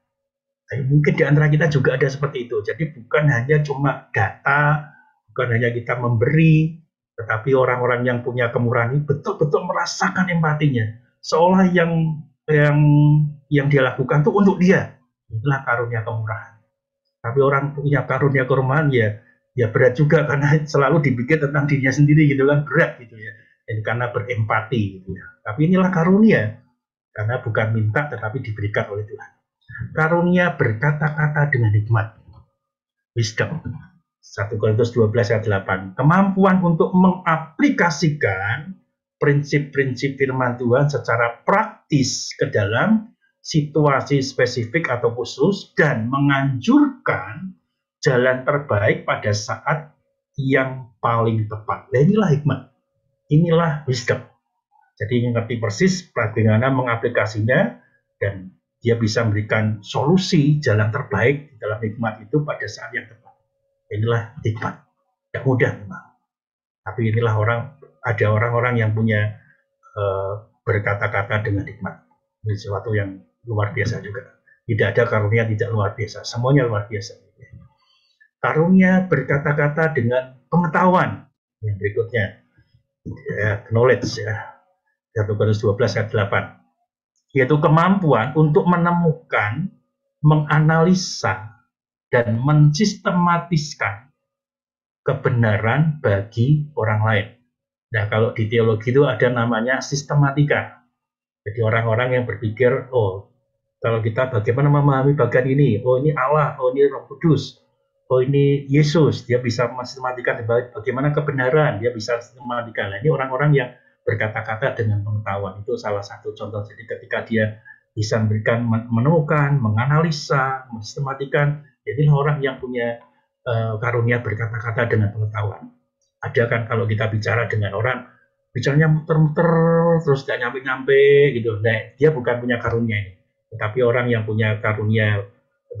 Tapi mungkin di antara kita juga ada seperti itu. Jadi bukan hanya cuma data, bukan hanya kita memberi, tetapi orang-orang yang punya kemurahan ini betul-betul merasakan empatinya. Seolah yang dia lakukan itu untuk dia. Inilah karunia kemurahan. Tapi orang punya karunia kemurahan ya berat juga, karena selalu dibikin tentang dirinya sendiri gitu kan, berat gitu ya. Jadi karena berempati gitu ya. Tapi inilah karunia. Karena bukan minta tetapi diberikan oleh Tuhan. Karunia berkata-kata dengan hikmat. Wisdom. 1 Korintus 12 ayat 8. Kemampuan untuk mengaplikasikan prinsip-prinsip firman Tuhan secara praktis ke dalam situasi spesifik atau khusus, dan menganjurkan jalan terbaik pada saat yang paling tepat. Nah, inilah hikmat. Inilah wisdom. Jadi ngerti persis bagaimana mengaplikasinya, dan dia bisa memberikan solusi jalan terbaik di dalam hikmat itu pada saat yang tepat. Inilah hikmat. Tidak mudah memang. Tapi inilah ada orang-orang yang punya berkata-kata dengan hikmat. Ini sesuatu yang luar biasa juga. Tidak ada karunia tidak luar biasa. Semuanya luar biasa. Karunia berkata-kata dengan pengetahuan. Yang berikutnya, knowledge ya. 1 Korintus 12 ayat 8, yaitu kemampuan untuk menemukan, menganalisa, dan mensistematiskan kebenaran bagi orang lain. Nah, kalau di teologi itu ada namanya sistematika. Jadi orang-orang yang berpikir, oh, kalau kita bagaimana memahami bagian ini, oh ini Allah, oh ini Roh Kudus, oh ini Yesus, dia bisa mensistematikan bagaimana kebenaran, dia bisa sistematikan. Nah, ini orang-orang yang berkata-kata dengan pengetahuan, itu salah satu contoh. Jadi ketika dia bisa menemukan, menganalisa, mensistematikan, jadi orang yang punya karunia berkata-kata dengan pengetahuan. Ada kan kalau kita bicara dengan orang, bicaranya muter-muter, terus gak nyampe-nyampe gitu. Nah, dia bukan punya karunia ini. Tetapi orang yang punya karunia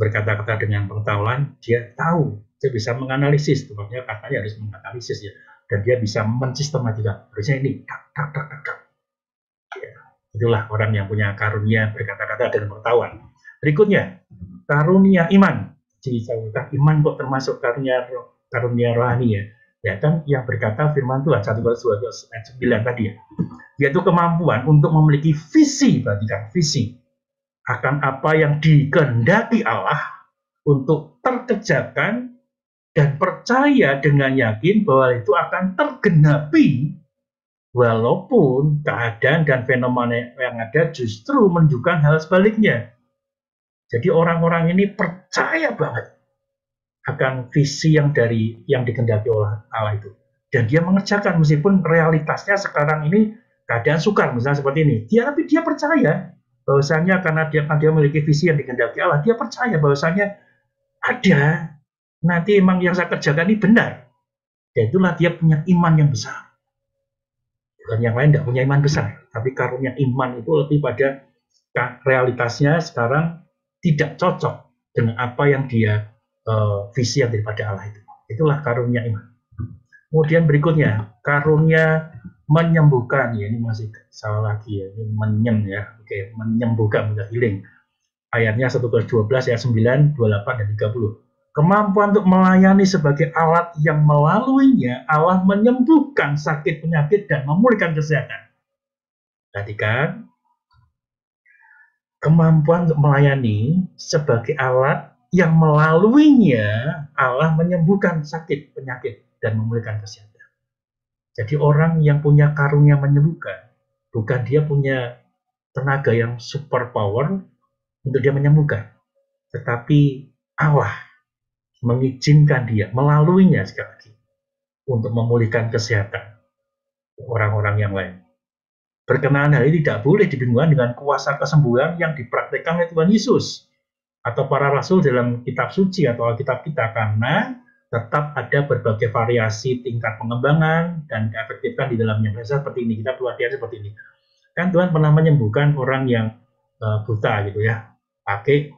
berkata-kata dengan pengetahuan, dia tahu, dia bisa menganalisis, tempatnya katanya harus menganalisis ya. Dan dia bisa mensistematika. Harusnya ini, ya, itulah orang yang punya karunia berkata-kata dan pengetahuan. Berikutnya, karunia iman. Jadi iman kok termasuk karunia rohani ya. Ya kan yang berkata firman Tuhan 1 Korintus 12 ayat 9 tadi ya. Yaitu kemampuan untuk memiliki visi, perhatikan visi akan apa yang dikehendaki Allah untuk terkerjakan, dan percaya dengan yakin bahwa itu akan tergenapi walaupun keadaan dan fenomena yang ada justru menunjukkan hal sebaliknya. Jadi orang-orang ini percaya banget akan visi yang dikehendaki oleh Allah itu. Dan dia mengerjakan meskipun realitasnya sekarang ini keadaan sukar misalnya seperti ini. Tapi dia percaya bahwasanya karena dia memiliki visi yang dikehendaki Allah, dia percaya bahwasanya ada nanti emang yang saya kerjakan ini benar. Dan itulah dia punya iman yang besar. Dan yang lain tidak punya iman besar, tapi karunia iman itu lebih pada realitasnya sekarang tidak cocok dengan apa yang dia visi yang daripada Allah itu. Itulah karunia iman. Kemudian berikutnya, karunia menyembuhkan. Ya, ini masih salah lagi ya, ini menyem ya. Oke, menyembuhkan, healing. Ayatnya 1 Korintus 12 ayat 9, 28 dan 30. Kemampuan untuk melayani sebagai alat yang melaluinya Allah menyembuhkan sakit penyakit dan memulihkan kesehatan. Perhatikan, kemampuan untuk melayani sebagai alat yang melaluinya Allah menyembuhkan sakit penyakit dan memulihkan kesehatan. Jadi orang yang punya karunia menyembuhkan, bukan dia punya tenaga yang super power untuk dia menyembuhkan, tetapi Allah mengizinkan dia, melaluinya sekali lagi, untuk memulihkan kesehatan orang-orang yang lain. Berkenaan hal ini tidak boleh dibingungkan dengan kuasa kesembuhan yang dipraktikkan oleh Tuhan Yesus atau para rasul dalam kitab suci atau Alkitab kita, karena tetap ada berbagai variasi tingkat pengembangan dan keefektifan di dalamnya. Misalnya seperti ini, kita perlu hati-hati seperti ini. Kan Tuhan pernah menyembuhkan orang yang buta gitu ya, pakai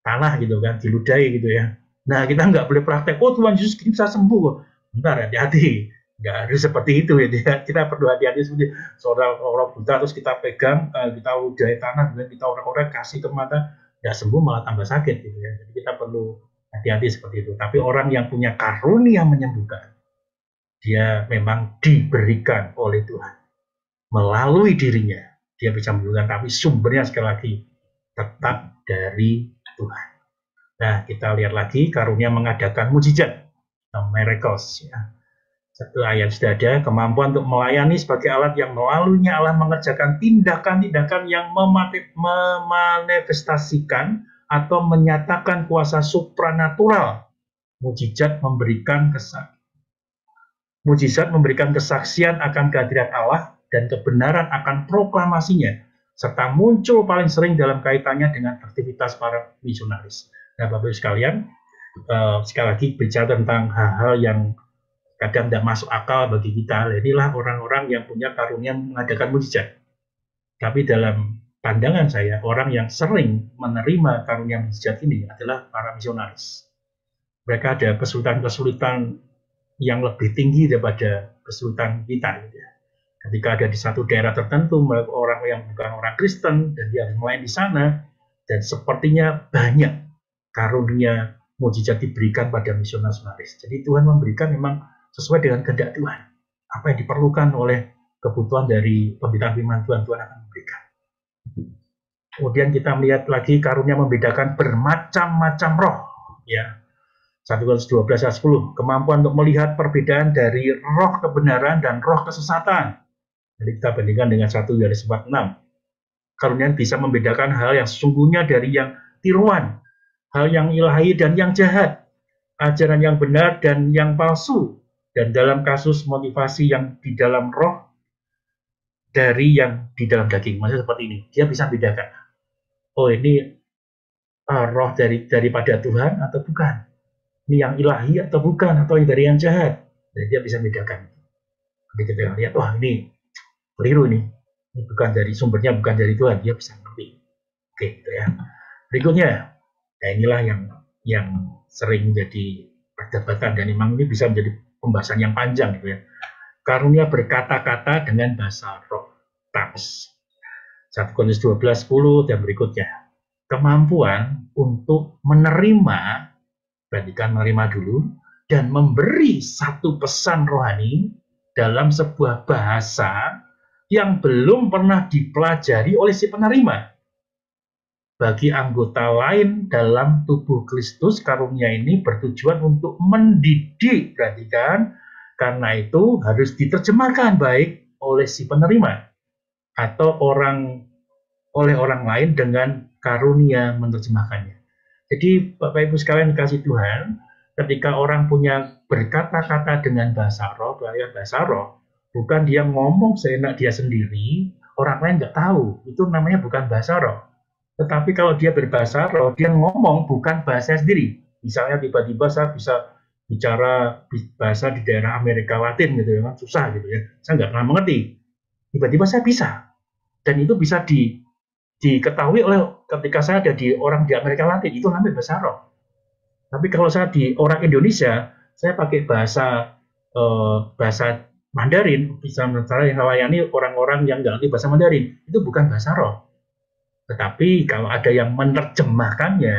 tanah gitu kan, diludahi gitu ya. Nah, kita nggak boleh praktek, oh Tuhan Yesus bisa sembuh. Bentar, hati-hati. Nggak harus seperti itu ya. Kita perlu hati-hati seperti seorang orang buta, terus kita pegang, kita ludahi tanah, kemudian kita orek-orek, kasih ke mata, nggak sembuh malah tambah sakit gitu ya. Jadi kita perlu hati-hati seperti itu. Tapi orang yang punya karunia menyembuhkan, dia memang diberikan oleh Tuhan. Melalui dirinya, dia bisa menyembuhkan, tapi sumbernya sekali lagi tetap dari Tuhan. Nah, kita lihat lagi karunia mengadakan mujizat, miracles ya. Satu ayat sudah ada, kemampuan untuk melayani sebagai alat yang melaluinya Allah mengerjakan tindakan-tindakan yang memanifestasikan atau menyatakan kuasa supranatural. Mujizat memberikan kesaksian akan kehadiran Allah dan kebenaran akan proklamasinya, serta muncul paling sering dalam kaitannya dengan aktivitas para misionaris. Nah, Bapak Ibu sekalian, sekali lagi bicara tentang hal-hal yang kadang tidak masuk akal bagi kita. Inilah orang-orang yang punya karunia mengadakan mujizat. Tapi dalam pandangan saya, orang yang sering menerima karunia mujizat ini adalah para misionaris. Mereka ada kesulitan-kesulitan yang lebih tinggi daripada kesulitan kita. Gitu ya. Ketika ada di satu daerah tertentu, orang yang bukan orang Kristen, dan dia harus melayani di sana, dan sepertinya banyak karunia mujizat diberikan pada misionaris. Jadi Tuhan memberikan memang sesuai dengan kehendak Tuhan. Apa yang diperlukan oleh kebutuhan dari pemberitaan firman Tuhan, Tuhan akan memberikan. Kemudian kita melihat lagi karunia membedakan bermacam-macam roh. Ya, 1 Korintus 12 ayat 10, kemampuan untuk melihat perbedaan dari roh kebenaran dan roh kesesatan. Jadi kita bandingkan dengan 1 Yohanes 4:6. Karunia bisa membedakan hal yang sesungguhnya dari yang tiruan, hal yang ilahi dan yang jahat, ajaran yang benar dan yang palsu, dan dalam kasus motivasi yang di dalam roh dari yang di dalam daging. Maksudnya seperti ini, dia bisa bedakan, oh ini roh daripada Tuhan atau bukan, ini yang ilahi atau bukan, atau dari yang jahat. Dan dia bisa bedakan. Jadi kita lihat, wah ini keliru ini bukan dari sumbernya, bukan dari Tuhan, dia bisa ngerti. Oke, gitu ya. Berikutnya, nah inilah yang sering jadi perdebatan, dan memang ini bisa menjadi pembahasan yang panjang gitu ya. Karunia berkata-kata dengan bahasa roh, tongues. 1 Korintus 12:10 dan berikutnya. Kemampuan untuk menerima, perhatikan menerima dulu, dan memberi satu pesan rohani dalam sebuah bahasa yang belum pernah dipelajari oleh si penerima. Bagi anggota lain dalam tubuh Kristus, karunia ini bertujuan untuk mendidik, perhatikan, karena itu harus diterjemahkan baik oleh si penerima atau oleh orang lain dengan karunia menerjemahkannya. Jadi Bapak Ibu sekalian dikasih Tuhan, ketika orang punya berkata-kata dengan bahasa roh, bukan dia ngomong seenak dia sendiri, orang lain nggak tahu, itu namanya bukan bahasa roh. Tetapi kalau dia berbahasa roh, dia ngomong bukan bahasa sendiri. Misalnya tiba-tiba saya bisa bicara bahasa di daerah Amerika Latin gitu ya, susah gitu ya, saya nggak pernah mengerti. Tiba-tiba saya bisa, dan itu bisa diketahui oleh ketika saya ada di orang di Amerika Latin, itu namanya bahasa roh. Tapi kalau saya di orang Indonesia, saya pakai bahasa Mandarin, bisa yang melayani orang-orang yang nggak ngerti bahasa Mandarin, itu bukan bahasa roh. Tetapi kalau ada yang menerjemahkannya,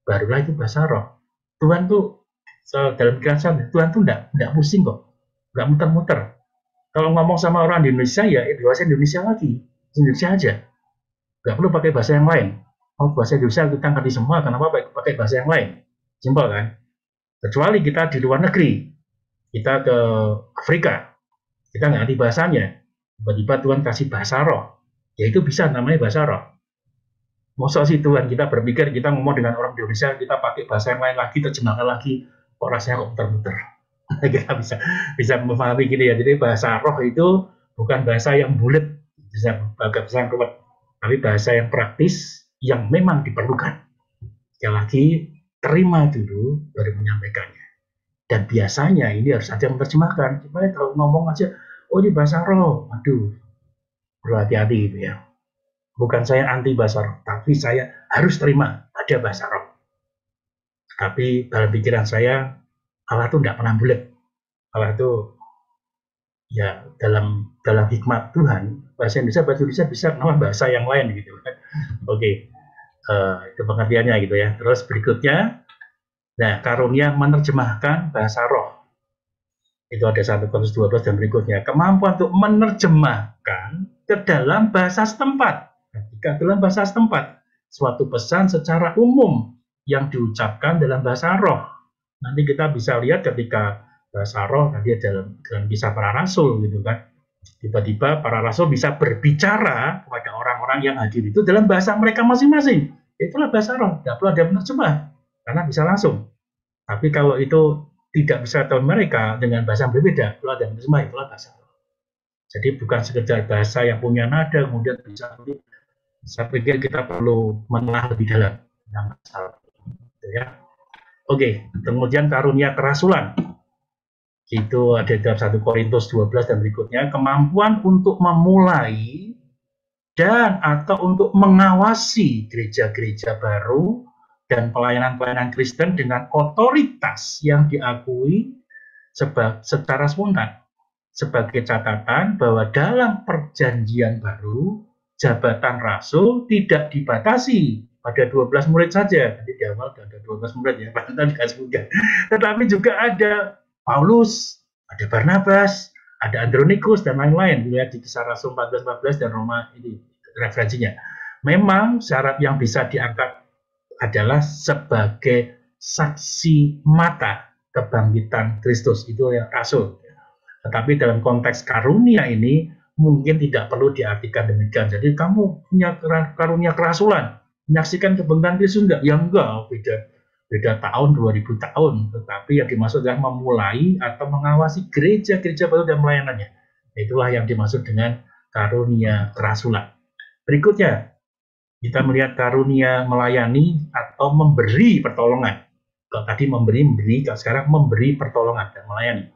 barulah itu bahasa roh. Tuhan tuh dalam pikiran saya, Tuhan tuh nggak pusing kok, nggak muter-muter. Kalau ngomong sama orang di Indonesia ya bahasa Indonesia lagi, Indonesia aja, nggak perlu pakai bahasa yang lain. Oh, bahasa Indonesia kita ngerti semua, kenapa pakai bahasa yang lain? Simpel kan? Kecuali kita di luar negeri, kita ke Afrika, kita nggak ngerti bahasanya, tiba-tiba Tuhan kasih bahasa roh, ya itu bisa namanya bahasa roh. Masa sih Tuhan kita berpikir kita ngomong dengan orang Indonesia, kita pakai bahasa yang lain lagi, terjemahkan lagi, kok rasanya kok muter-muter. Kita bisa memahami gini ya. Jadi bahasa roh itu bukan bahasa yang bulat, bisa bahasa yang ruwet, tapi bahasa yang praktis yang memang diperlukan. Sekali lagi, terima dulu baru menyampaikannya. Dan biasanya ini harus ada yang menerjemahkan. Supaya kalau ngomong aja, oh ini bahasa roh, aduh, perlu hati-hati gitu ya. Bukan saya anti bahasa roh, tapi saya harus terima ada bahasa roh. Tapi dalam pikiran saya, Allah itu tidak pernah bulat. Allah itu ya dalam hikmat Tuhan, bahasa Indonesia bisa nama bahasa yang lain gitu kan. Oke, itu pengertiannya gitu ya. Terus berikutnya, nah karunia menerjemahkan bahasa roh. Itu ada 1 Korintus 12 dan berikutnya. Kemampuan untuk menerjemahkan ke dalam bahasa setempat. Ketika dalam bahasa setempat, suatu pesan secara umum yang diucapkan dalam bahasa roh. Nanti kita bisa lihat ketika bahasa roh, tadi dalam kisah para rasul gitu kan. Tiba-tiba para rasul bisa berbicara kepada orang-orang yang hadir itu dalam bahasa mereka masing-masing. Itulah bahasa roh, tidak perlu ada penerjemah, karena bisa langsung. Tapi kalau itu tidak bisa tahu mereka dengan bahasa yang berbeda, perlu ada penerjemah, itulah bahasa roh. Jadi bukan sekedar bahasa yang punya nada, kemudian bisa. Saya pikir kita perlu menelah lebih dalam tentang masalah itu ya. Oke, kemudian karunia kerasulan. Itu ada dalam 1 Korintus 12 dan berikutnya, kemampuan untuk memulai dan atau untuk mengawasi gereja-gereja baru dan pelayanan-pelayanan Kristen dengan otoritas yang diakui secara spontan. Sebagai catatan bahwa dalam perjanjian baru, jabatan rasul tidak dibatasi pada 12 murid saja. Jadi di awal ada 12 murid ya, tetapi juga ada Paulus, ada Barnabas, ada Andronikus dan lain-lain. Lihat di Kisah Rasul 14 dan Roma ini referensinya. Memang syarat yang bisa diangkat adalah sebagai saksi mata kebangkitan Kristus, itu yang rasul. Tetapi dalam konteks karunia ini mungkin tidak perlu diartikan demikian. Jadi kamu punya karunia kerasulan, menyaksikan kebangkitan Kristus enggak? Ya enggak, beda tahun, 2000 tahun. Tetapi yang dimaksud adalah memulai atau mengawasi gereja-gereja baru dan pelayanannya. Itulah yang dimaksud dengan karunia kerasulan. Berikutnya, kita melihat karunia melayani atau memberi pertolongan. Kalau tadi memberi, kalau sekarang memberi pertolongan dan melayani.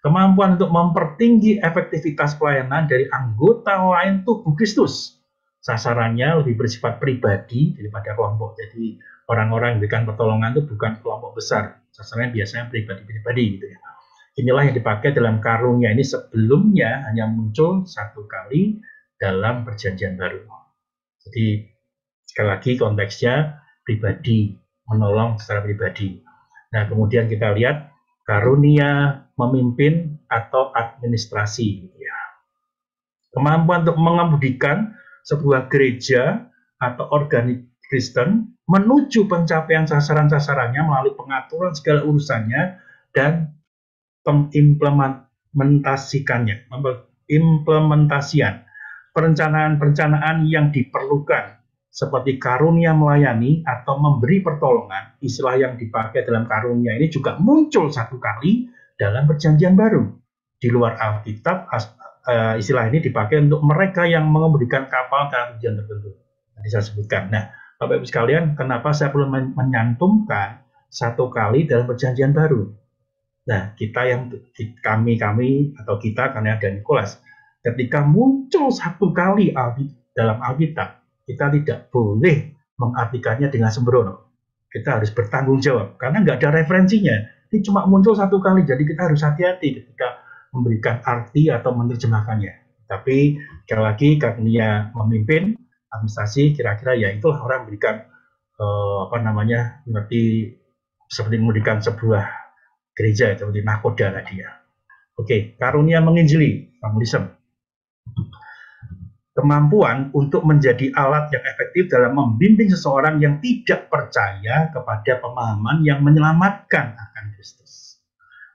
Kemampuan untuk mempertinggi efektivitas pelayanan dari anggota lain tubuh Kristus. Sasarannya lebih bersifat pribadi daripada kelompok. Jadi orang-orang yang memberikan pertolongan itu bukan kelompok besar. Sasarannya biasanya pribadi-pribadi gitu ya. Inilah yang dipakai dalam karunia ini, sebelumnya hanya muncul satu kali dalam perjanjian baru. Jadi sekali lagi konteksnya pribadi, menolong secara pribadi. Nah kemudian kita lihat karunia memimpin atau administrasi. Ya. Kemampuan untuk mengemudikan sebuah gereja atau organik Kristen menuju pencapaian sasaran-sasarannya melalui pengaturan segala urusannya dan implementasian perencanaan-perencanaan yang diperlukan seperti karunia melayani atau memberi pertolongan. Istilah yang dipakai dalam karunia ini juga muncul satu kali dalam Perjanjian Baru. Di luar Alkitab, istilah ini dipakai untuk mereka yang mengemudikan kapal dalam tujuan tertentu. Tadi saya sebutkan. Nah, Bapak Ibu sekalian, kenapa saya perlu menyantumkan satu kali dalam Perjanjian Baru? Nah, kami atau kita karena ada Nikolas, ketika muncul satu kali dalam Alkitab, kita tidak boleh mengartikannya dengan sembrono. Kita harus bertanggung jawab karena nggak ada referensinya. Ini cuma muncul satu kali, jadi kita harus hati-hati ketika memberikan arti atau menerjemahkannya. Tapi sekali lagi karunia memimpin administrasi, kira-kira ya itulah orang memberikan seperti memberikan sebuah gereja seperti nakoda tadi ya. Oke, karunia menginjili, evangelism. Kemampuan untuk menjadi alat yang efektif dalam membimbing seseorang yang tidak percaya kepada pemahaman yang menyelamatkan akan Kristus.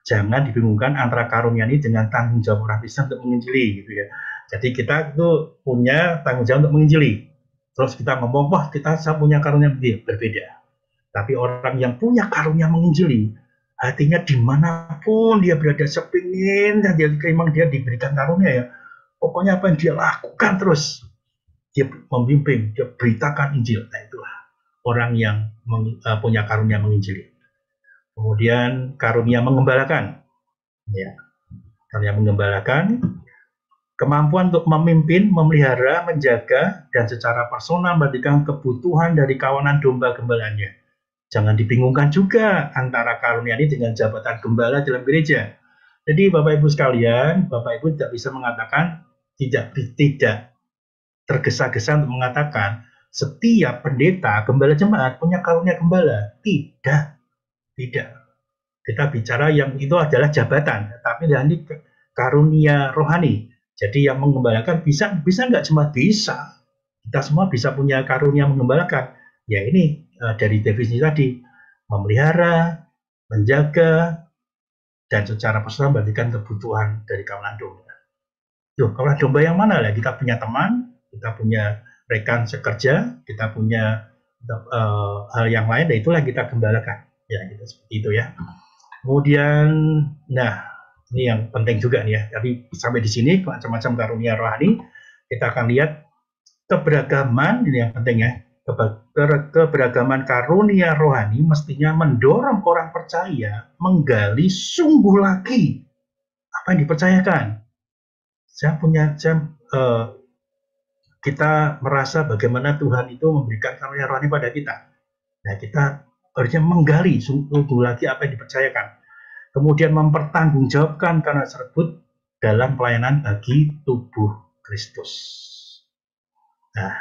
Jangan dibingungkan antara karunia ini dengan tanggung jawab orang Kristen untuk menginjili gitu ya. Jadi kita itu punya tanggung jawab untuk menginjili. Terus kita ngomong, wah saya punya karunia berbeda. Tapi orang yang punya karunia menginjili, hatinya dimanapun dia berada, sepingin dan memang dia diberikan karunia ya. Pokoknya apa yang dia lakukan terus, dia membimbing, dia beritakan Injil. Nah itulah orang yang punya karunia menginjili. Kemudian karunia mengembalakan, ya, karunia mengembalakan, kemampuan untuk memimpin, memelihara, menjaga, dan secara personal memberikan kebutuhan dari kawanan domba gembalanya. Jangan dibingungkan juga antara karunia ini dengan jabatan gembala dalam gereja. Jadi Bapak Ibu sekalian, Bapak Ibu tidak bisa mengatakan, tidak tergesa-gesa untuk mengatakan setiap pendeta, gembala jemaat punya karunia gembala. Tidak. Kita bicara yang itu adalah jabatan, tapi ini karunia rohani. Jadi yang mengembalakan bisa nggak cuma bisa. Kita semua bisa punya karunia mengembalakan. Ya ini dari definisi tadi, memelihara, menjaga, dan secara personal memberikan kebutuhan dari kawanan domba. Kawanan domba yang mana lah? Kita punya teman, kita punya rekan sekerja, kita punya hal yang lain, dan itulah yang kita gembalakan. Ya, gitu, seperti itu ya. Kemudian, nah, ini yang penting juga nih ya. Tapi sampai di sini macam-macam karunia rohani, kita akan lihat keberagaman, ini yang penting ya. Keberagaman karunia rohani mestinya mendorong orang percaya menggali sungguh lagi apa yang dipercayakan. Kita merasa bagaimana Tuhan itu memberikan karunia rohani pada kita. Nah, kita harusnya menggali sungguh lagi apa yang dipercayakan. Kemudian mempertanggungjawabkan karena tersebut dalam pelayanan bagi tubuh Kristus. Nah,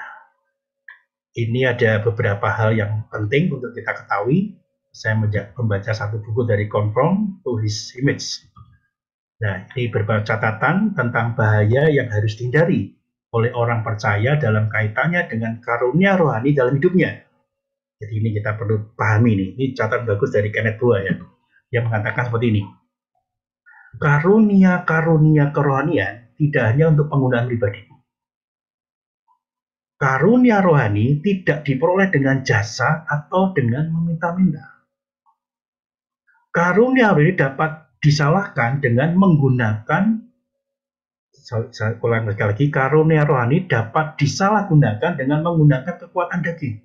ini ada beberapa hal yang penting untuk kita ketahui. Saya membaca satu buku dari Conform to His Image. Nah, ini beberapa catatan tentang bahaya yang harus dihindari oleh orang percaya dalam kaitannya dengan karunia rohani dalam hidupnya. Jadi ini kita perlu pahami nih. Ini catatan bagus dari Kenneth Boa ya, yang mengatakan seperti ini. Karunia-karunia kerohanian tidak hanya untuk penggunaan pribadi. Karunia rohani tidak diperoleh dengan jasa atau dengan meminta-minta. Karunia rohani dapat disalahkan dengan menggunakan, saya ulang lagi, karunia rohani dapat disalahgunakan dengan menggunakan kekuatan daging.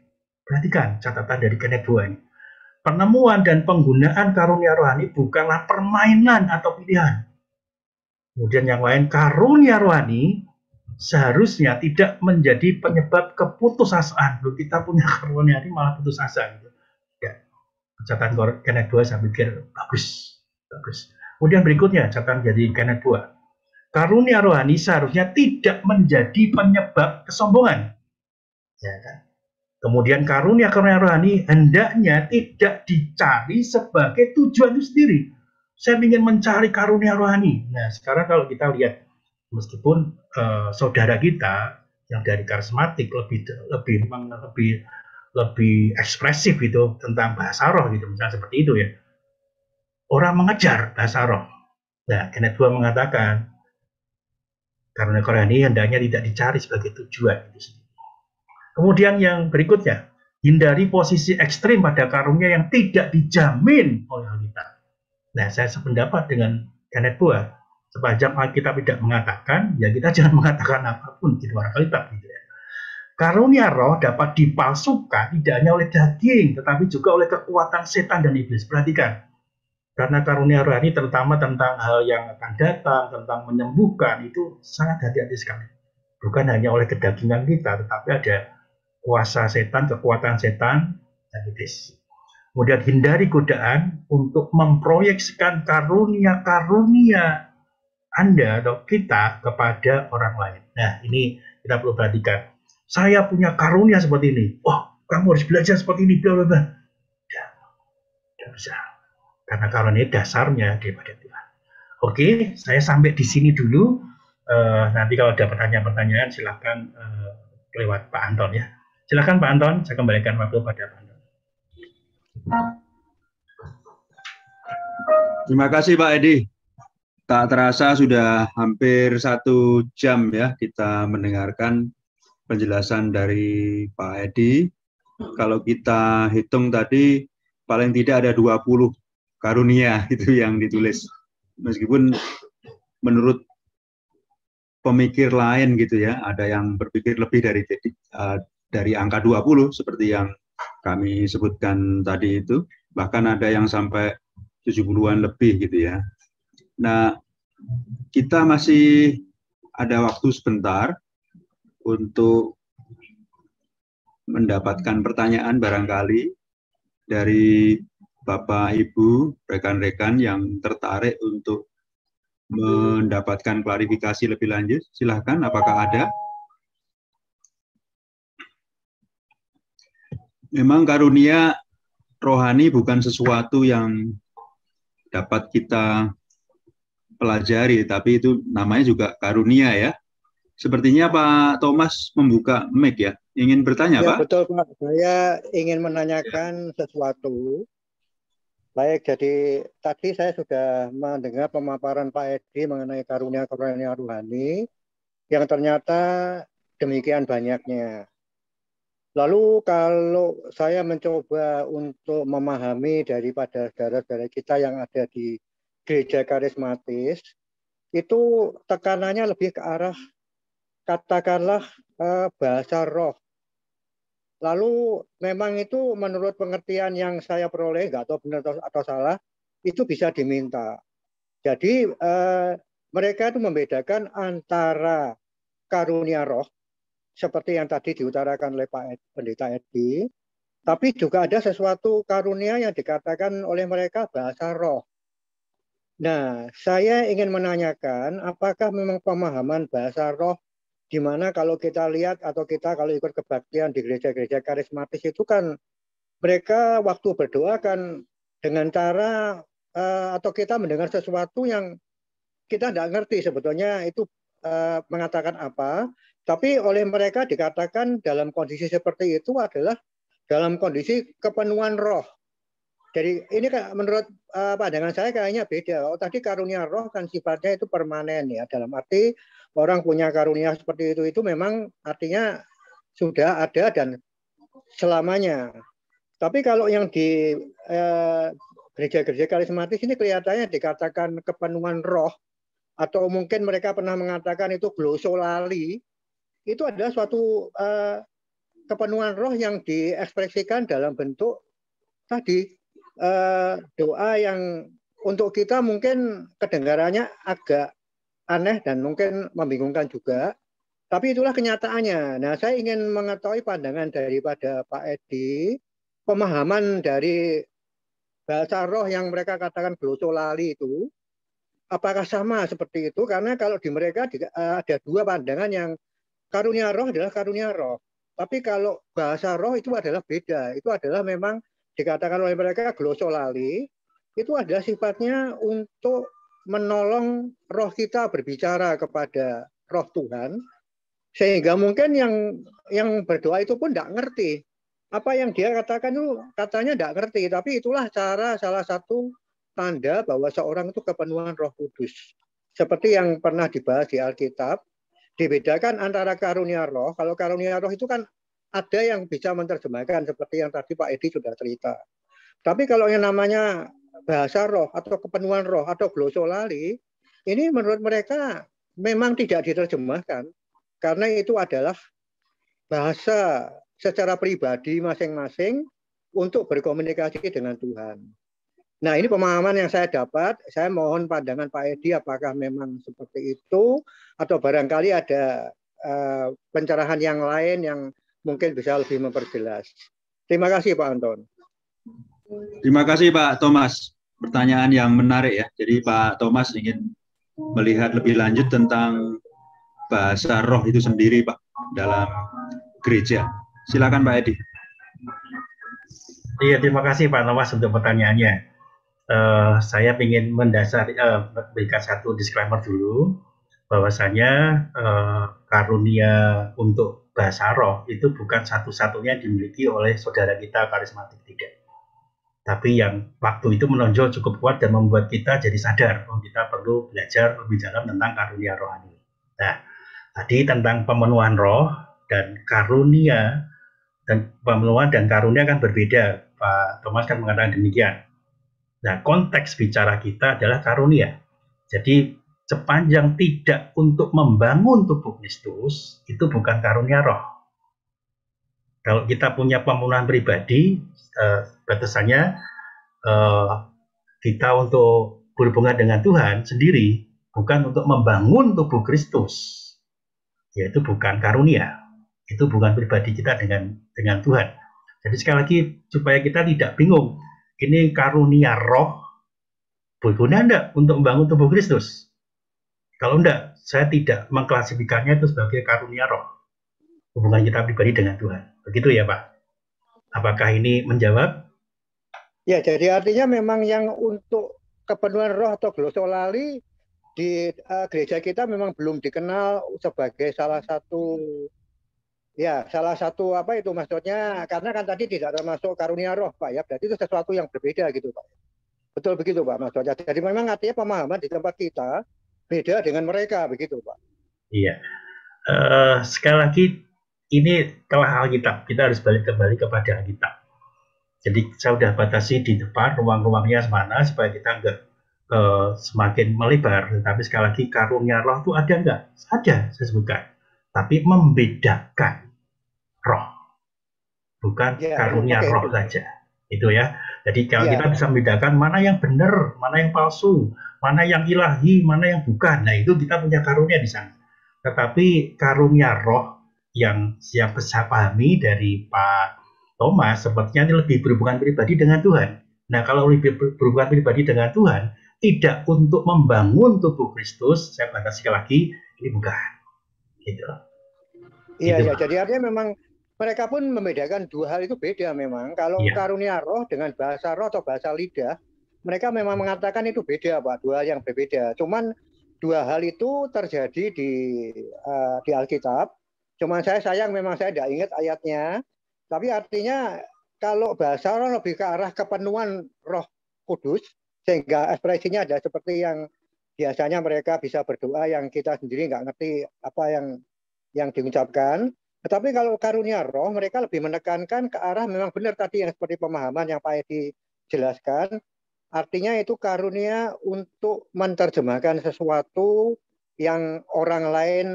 Perhatikan catatan dari Kenneth Boa ini. Penemuan dan penggunaan karunia rohani bukanlah permainan atau pilihan. Kemudian yang lain, karunia rohani seharusnya tidak menjadi penyebab keputusasaan. Loh, kita punya karunia ini malah putus asa gitu. Ya, catatan Kenneth Boa saya pikir bagus. Kemudian berikutnya catatan dari Kenneth Boa. Karunia rohani seharusnya tidak menjadi penyebab kesombongan. Ya kan? Kemudian karunia rohani hendaknya tidak dicari sebagai tujuan itu sendiri. Saya ingin mencari karunia rohani. Nah, sekarang kalau kita lihat, meskipun saudara kita yang dari karismatik lebih ekspresif itu tentang bahasa roh gitu, misalnya seperti itu ya. Orang mengejar bahasa roh. Nah, Kenneth Boa mengatakan karunia rohani hendaknya tidak dicari sebagai tujuan itu sendiri. Kemudian yang berikutnya, hindari posisi ekstrim pada karunia yang tidak dijamin oleh Alkitab. Nah, saya sependapat dengan Kenneth Boa. Sepanjang Alkitab tidak mengatakan, ya kita jangan mengatakan apapun di luar Alkitab. Gitu ya. Karunia roh dapat dipalsukan tidak hanya oleh daging, tetapi juga oleh kekuatan setan dan iblis. Perhatikan, karena karunia rohani terutama tentang hal yang akan datang, tentang menyembuhkan, itu sangat hati-hati sekali. Bukan hanya oleh kedagingan kita, tetapi ada kuasa setan, kekuatan setan, dan iblis. Kemudian hindari godaan untuk memproyeksikan karunia-karunia Anda atau kita kepada orang lain. Nah, ini kita perlu perhatikan. Saya punya karunia seperti ini. Oh, kamu harus belajar seperti ini. Bla bla bla. Tidak bisa. Karena karunia dasarnya daripada Tuhan. Oke, saya sampai di sini dulu. Nanti kalau ada pertanyaan-pertanyaan, silakan lewat Pak Anton ya. Silakan Pak Anton, saya kembalikan waktu pada Pak Anton. Terima kasih Pak Edi. Tak terasa sudah hampir 1 jam ya kita mendengarkan penjelasan dari Pak Edi. Kalau kita hitung tadi paling tidak ada 20 karunia itu yang ditulis. Meskipun menurut pemikir lain gitu ya, ada yang berpikir lebih dari angka 20 seperti yang kami sebutkan tadi itu. Bahkan ada yang sampai 70-an lebih gitu ya. Nah, kita masih ada waktu sebentar untuk mendapatkan pertanyaan barangkali dari Bapak, Ibu, rekan-rekan yang tertarik untuk mendapatkan klarifikasi lebih lanjut. Silahkan, apakah ada? Memang karunia rohani bukan sesuatu yang dapat kita pelajari, tapi itu namanya juga karunia ya. Sepertinya Pak Thomas membuka mic ya. Ingin bertanya, ya, Pak? Betul, Pak. Saya ingin menanyakan sesuatu. Baik, jadi tadi saya sudah mendengar pemaparan Pak Edi mengenai karunia-karunia rohani yang ternyata demikian banyaknya. Lalu kalau saya mencoba untuk memahami daripada saudara-saudara kita yang ada di gereja karismatis, itu tekanannya lebih ke arah katakanlah bahasa roh. Lalu memang itu menurut pengertian yang saya peroleh, nggak tahu benar atau salah, itu bisa diminta. Jadi mereka itu membedakan antara karunia roh, seperti yang tadi diutarakan oleh Pak Pendeta Edi, tapi juga ada sesuatu karunia yang dikatakan oleh mereka bahasa roh. Nah, saya ingin menanyakan apakah memang pemahaman bahasa roh, di mana kalau kita lihat atau kita kalau ikut kebaktian di gereja-gereja karismatis itu kan mereka waktu berdoa kan dengan cara atau kita mendengar sesuatu yang kita tidak ngerti sebetulnya itu mengatakan apa, tapi oleh mereka dikatakan dalam kondisi seperti itu adalah dalam kondisi kepenuhan roh. Jadi ini kan menurut pandangan saya kayaknya beda. Oh, tadi karunia roh kan sifatnya itu permanen ya. Dalam arti orang punya karunia seperti itu memang artinya sudah ada dan selamanya. Tapi kalau yang di gereja-gereja karismatis ini kelihatannya dikatakan kepenuhan roh, atau mungkin mereka pernah mengatakan itu glosolali, itu adalah suatu kepenuhan roh yang diekspresikan dalam bentuk tadi doa yang untuk kita mungkin kedengarannya agak aneh dan mungkin membingungkan juga, tapi itulah kenyataannya. Nah, saya ingin mengetahui pandangan daripada Pak Edi, pemahaman dari bahasa roh yang mereka katakan glosolali itu, apakah sama seperti itu? Karena kalau di mereka ada dua pandangan, yang karunia roh adalah karunia roh, tapi kalau bahasa roh itu adalah beda. Itu adalah memang dikatakan oleh mereka glosolali, itu adalah sifatnya untuk menolong roh kita berbicara kepada roh Tuhan, sehingga mungkin yang berdoa itu pun tidak ngerti apa yang dia katakan, itu katanya tidak ngerti, tapi itulah cara salah satu tanda bahwa seorang itu kepenuhan Roh Kudus. Seperti yang pernah dibahas di Alkitab, dibedakan antara karunia roh. Kalau karunia roh itu kan ada yang bisa menerjemahkan seperti yang tadi Pak Edi sudah cerita. Tapi kalau yang namanya bahasa roh atau kepenuhan roh atau glosolali, ini menurut mereka memang tidak diterjemahkan karena itu adalah bahasa secara pribadi masing-masing untuk berkomunikasi dengan Tuhan. Nah, ini pemahaman yang saya dapat. Saya mohon pandangan Pak Edi apakah memang seperti itu atau barangkali ada pencerahan yang lain yang mungkin bisa lebih memperjelas. Terima kasih Pak Anton. Terima kasih Pak Thomas. Pertanyaan yang menarik ya. Jadi Pak Thomas ingin melihat lebih lanjut tentang bahasa roh itu sendiri Pak dalam gereja. Silakan Pak Edi. Iya, terima kasih Pak Thomas untuk pertanyaannya. Saya ingin berikan satu disclaimer dulu bahwasanya karunia untuk bahasa roh itu bukan satu-satunya dimiliki oleh saudara kita karismatik, tidak. Tapi yang waktu itu menonjol cukup kuat dan membuat kita jadi sadar bahwa kita perlu belajar lebih dalam tentang karunia rohani. Nah, tadi tentang pemenuhan roh dan karunia, dan pemenuhan dan karunia kan berbeda. Pak Thomas kan mengatakan demikian. Nah, konteks bicara kita adalah karunia. Jadi, sepanjang tidak untuk membangun tubuh Kristus, itu bukan karunia roh. Kalau kita punya pemenuhan pribadi, batasannya kita untuk berhubungan dengan Tuhan sendiri, bukan untuk membangun tubuh Kristus. Yaitu bukan karunia. Itu bukan pribadi kita dengan Tuhan. Jadi sekali lagi, supaya kita tidak bingung, ini karunia roh, berguna enggak untuk membangun tubuh Kristus? Kalau enggak, saya tidak mengklasifikasinya itu sebagai karunia roh. Hubungan kita pribadi dengan Tuhan. Begitu ya Pak? Apakah ini menjawab? Ya, jadi artinya memang yang untuk kepenuhan roh atau glosolali di gereja kita memang belum dikenal sebagai salah satu apa itu maksudnya, karena kan tadi tidak termasuk karunia roh Pak ya, berarti itu sesuatu yang berbeda gitu Pak. Betul begitu Pak maksudnya. Jadi memang artinya pemahaman di tempat kita beda dengan mereka begitu Pak. Iya. Sekali lagi ini telah Alkitab, kita harus balik kembali kepada Alkitab. Jadi saya sudah batasi di depan ruang-ruangnya mana supaya kita enggak semakin melebar. Tapi sekali lagi karunia roh itu ada enggak? Ada, saya sebutkan. Tapi membedakan roh, bukan karunia roh saja. Itu ya. Jadi kalau kita bisa membedakan mana yang benar, mana yang palsu, mana yang ilahi, mana yang bukan. Nah, itu kita punya karunia di sana. Tetapi karunia roh yang saya pahami dari Pak Thomas sepertinya ini lebih berhubungan pribadi dengan Tuhan. Nah, kalau lebih berhubungan pribadi dengan Tuhan, tidak untuk membangun tubuh Kristus, saya batasi lagi, ini bukan. Gitu. Iya, jadi artinya memang mereka pun membedakan dua hal itu beda memang. Kalau karunia roh dengan bahasa roh atau bahasa lidah, mereka memang mengatakan itu beda Pak, dua hal yang berbeda. Cuman dua hal itu terjadi di Alkitab. Cuman saya sayang memang saya tidak ingat ayatnya. Tapi artinya kalau bahasa roh lebih ke arah kepenuhan Roh Kudus, sehingga ekspresinya ada seperti yang biasanya mereka bisa berdoa yang kita sendiri nggak ngerti apa yang diucapkan. Tetapi kalau karunia roh, mereka lebih menekankan ke arah memang benar tadi yang seperti pemahaman yang Pak Edi jelaskan. Artinya itu karunia untuk menerjemahkan sesuatu yang orang lain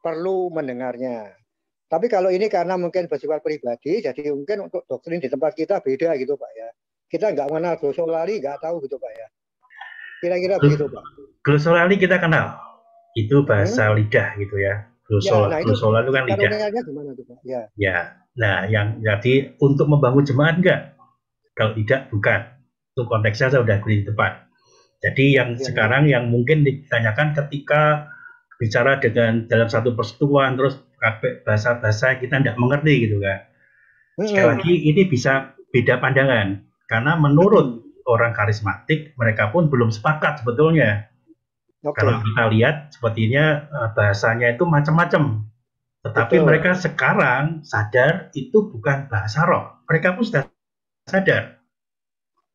perlu mendengarnya. Tapi kalau ini karena mungkin bersifat pribadi, jadi mungkin untuk doktrin di tempat kita beda gitu Pak ya. Kita nggak mengenal glosolali, nggak tahu gitu Pak ya. Kira-kira begitu Pak. Glosolali kita kenal, itu bahasa lidah gitu ya. Glosolali itu kan lidah. Gimana tuh Pak? Ya. Nah, yang jadi untuk membangun jemaat enggak? Kalau tidak, bukan. Itu konteksnya saya sudah beri di depan. Jadi yang sekarang yang mungkin ditanyakan ketika bicara dalam satu persekutuan terus bahasa-bahasa kita tidak mengerti gitu kan. Sekali lagi ini bisa beda pandangan karena menurut orang karismatik mereka pun belum sepakat sebetulnya. Kalau kita lihat sepertinya bahasanya itu macam-macam. Tetapi mereka sekarang sadar itu bukan bahasa roh. Mereka pun sudah sadar.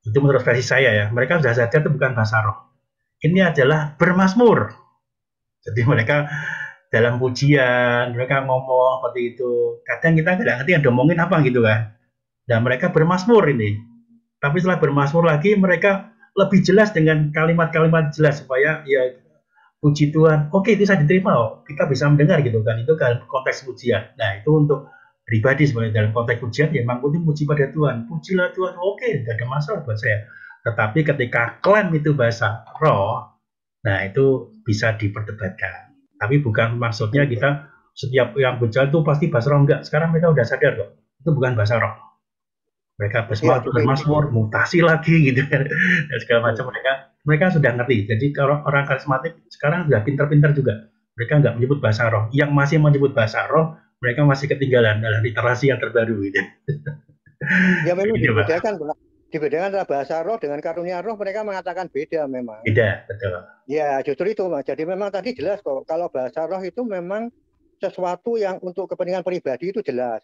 Itu menurut versi saya ya. Mereka sudah sadar itu bukan bahasa roh. Ini adalah bermazmur. Jadi mereka dalam pujian, mereka ngomong seperti itu. Kadang kita nggak ngerti yang ngomongin apa gitu kan. Dan mereka bermazmur ini. Tapi setelah bermazmur lagi, mereka lebih jelas dengan kalimat-kalimat jelas supaya ya puji Tuhan, oke itu bisa diterima, kita bisa mendengar gitu kan. Itu kan konteks pujian. Nah itu untuk pribadi sebenarnya dalam konteks pujian ya memang penting puji pada Tuhan. Pujilah Tuhan, oke, tidak ada masalah buat saya. Tetapi ketika klaim itu bahasa roh, nah itu bisa diperdebatkan. Tapi bukan maksudnya kita setiap yang berjalan itu pasti bahasa roh, enggak. Sekarang mereka udah sadar kok, itu bukan bahasa roh. Mereka bermasmur, mutasi lagi gitu kan, dan segala macam. Mereka sudah ngerti. Jadi kalau orang karismatik sekarang sudah pintar-pintar juga. Mereka nggak menyebut bahasa roh. Yang masih menyebut bahasa roh, mereka masih ketinggalan dalam literasi yang terbaru gitu. Ya memang dibedakan antara bahasa roh dengan karunia roh, mereka mengatakan beda memang. Beda, betul. Ya justru itu Mas. Jadi memang tadi jelas kok, kalau bahasa roh itu memang sesuatu yang untuk kepentingan pribadi itu jelas.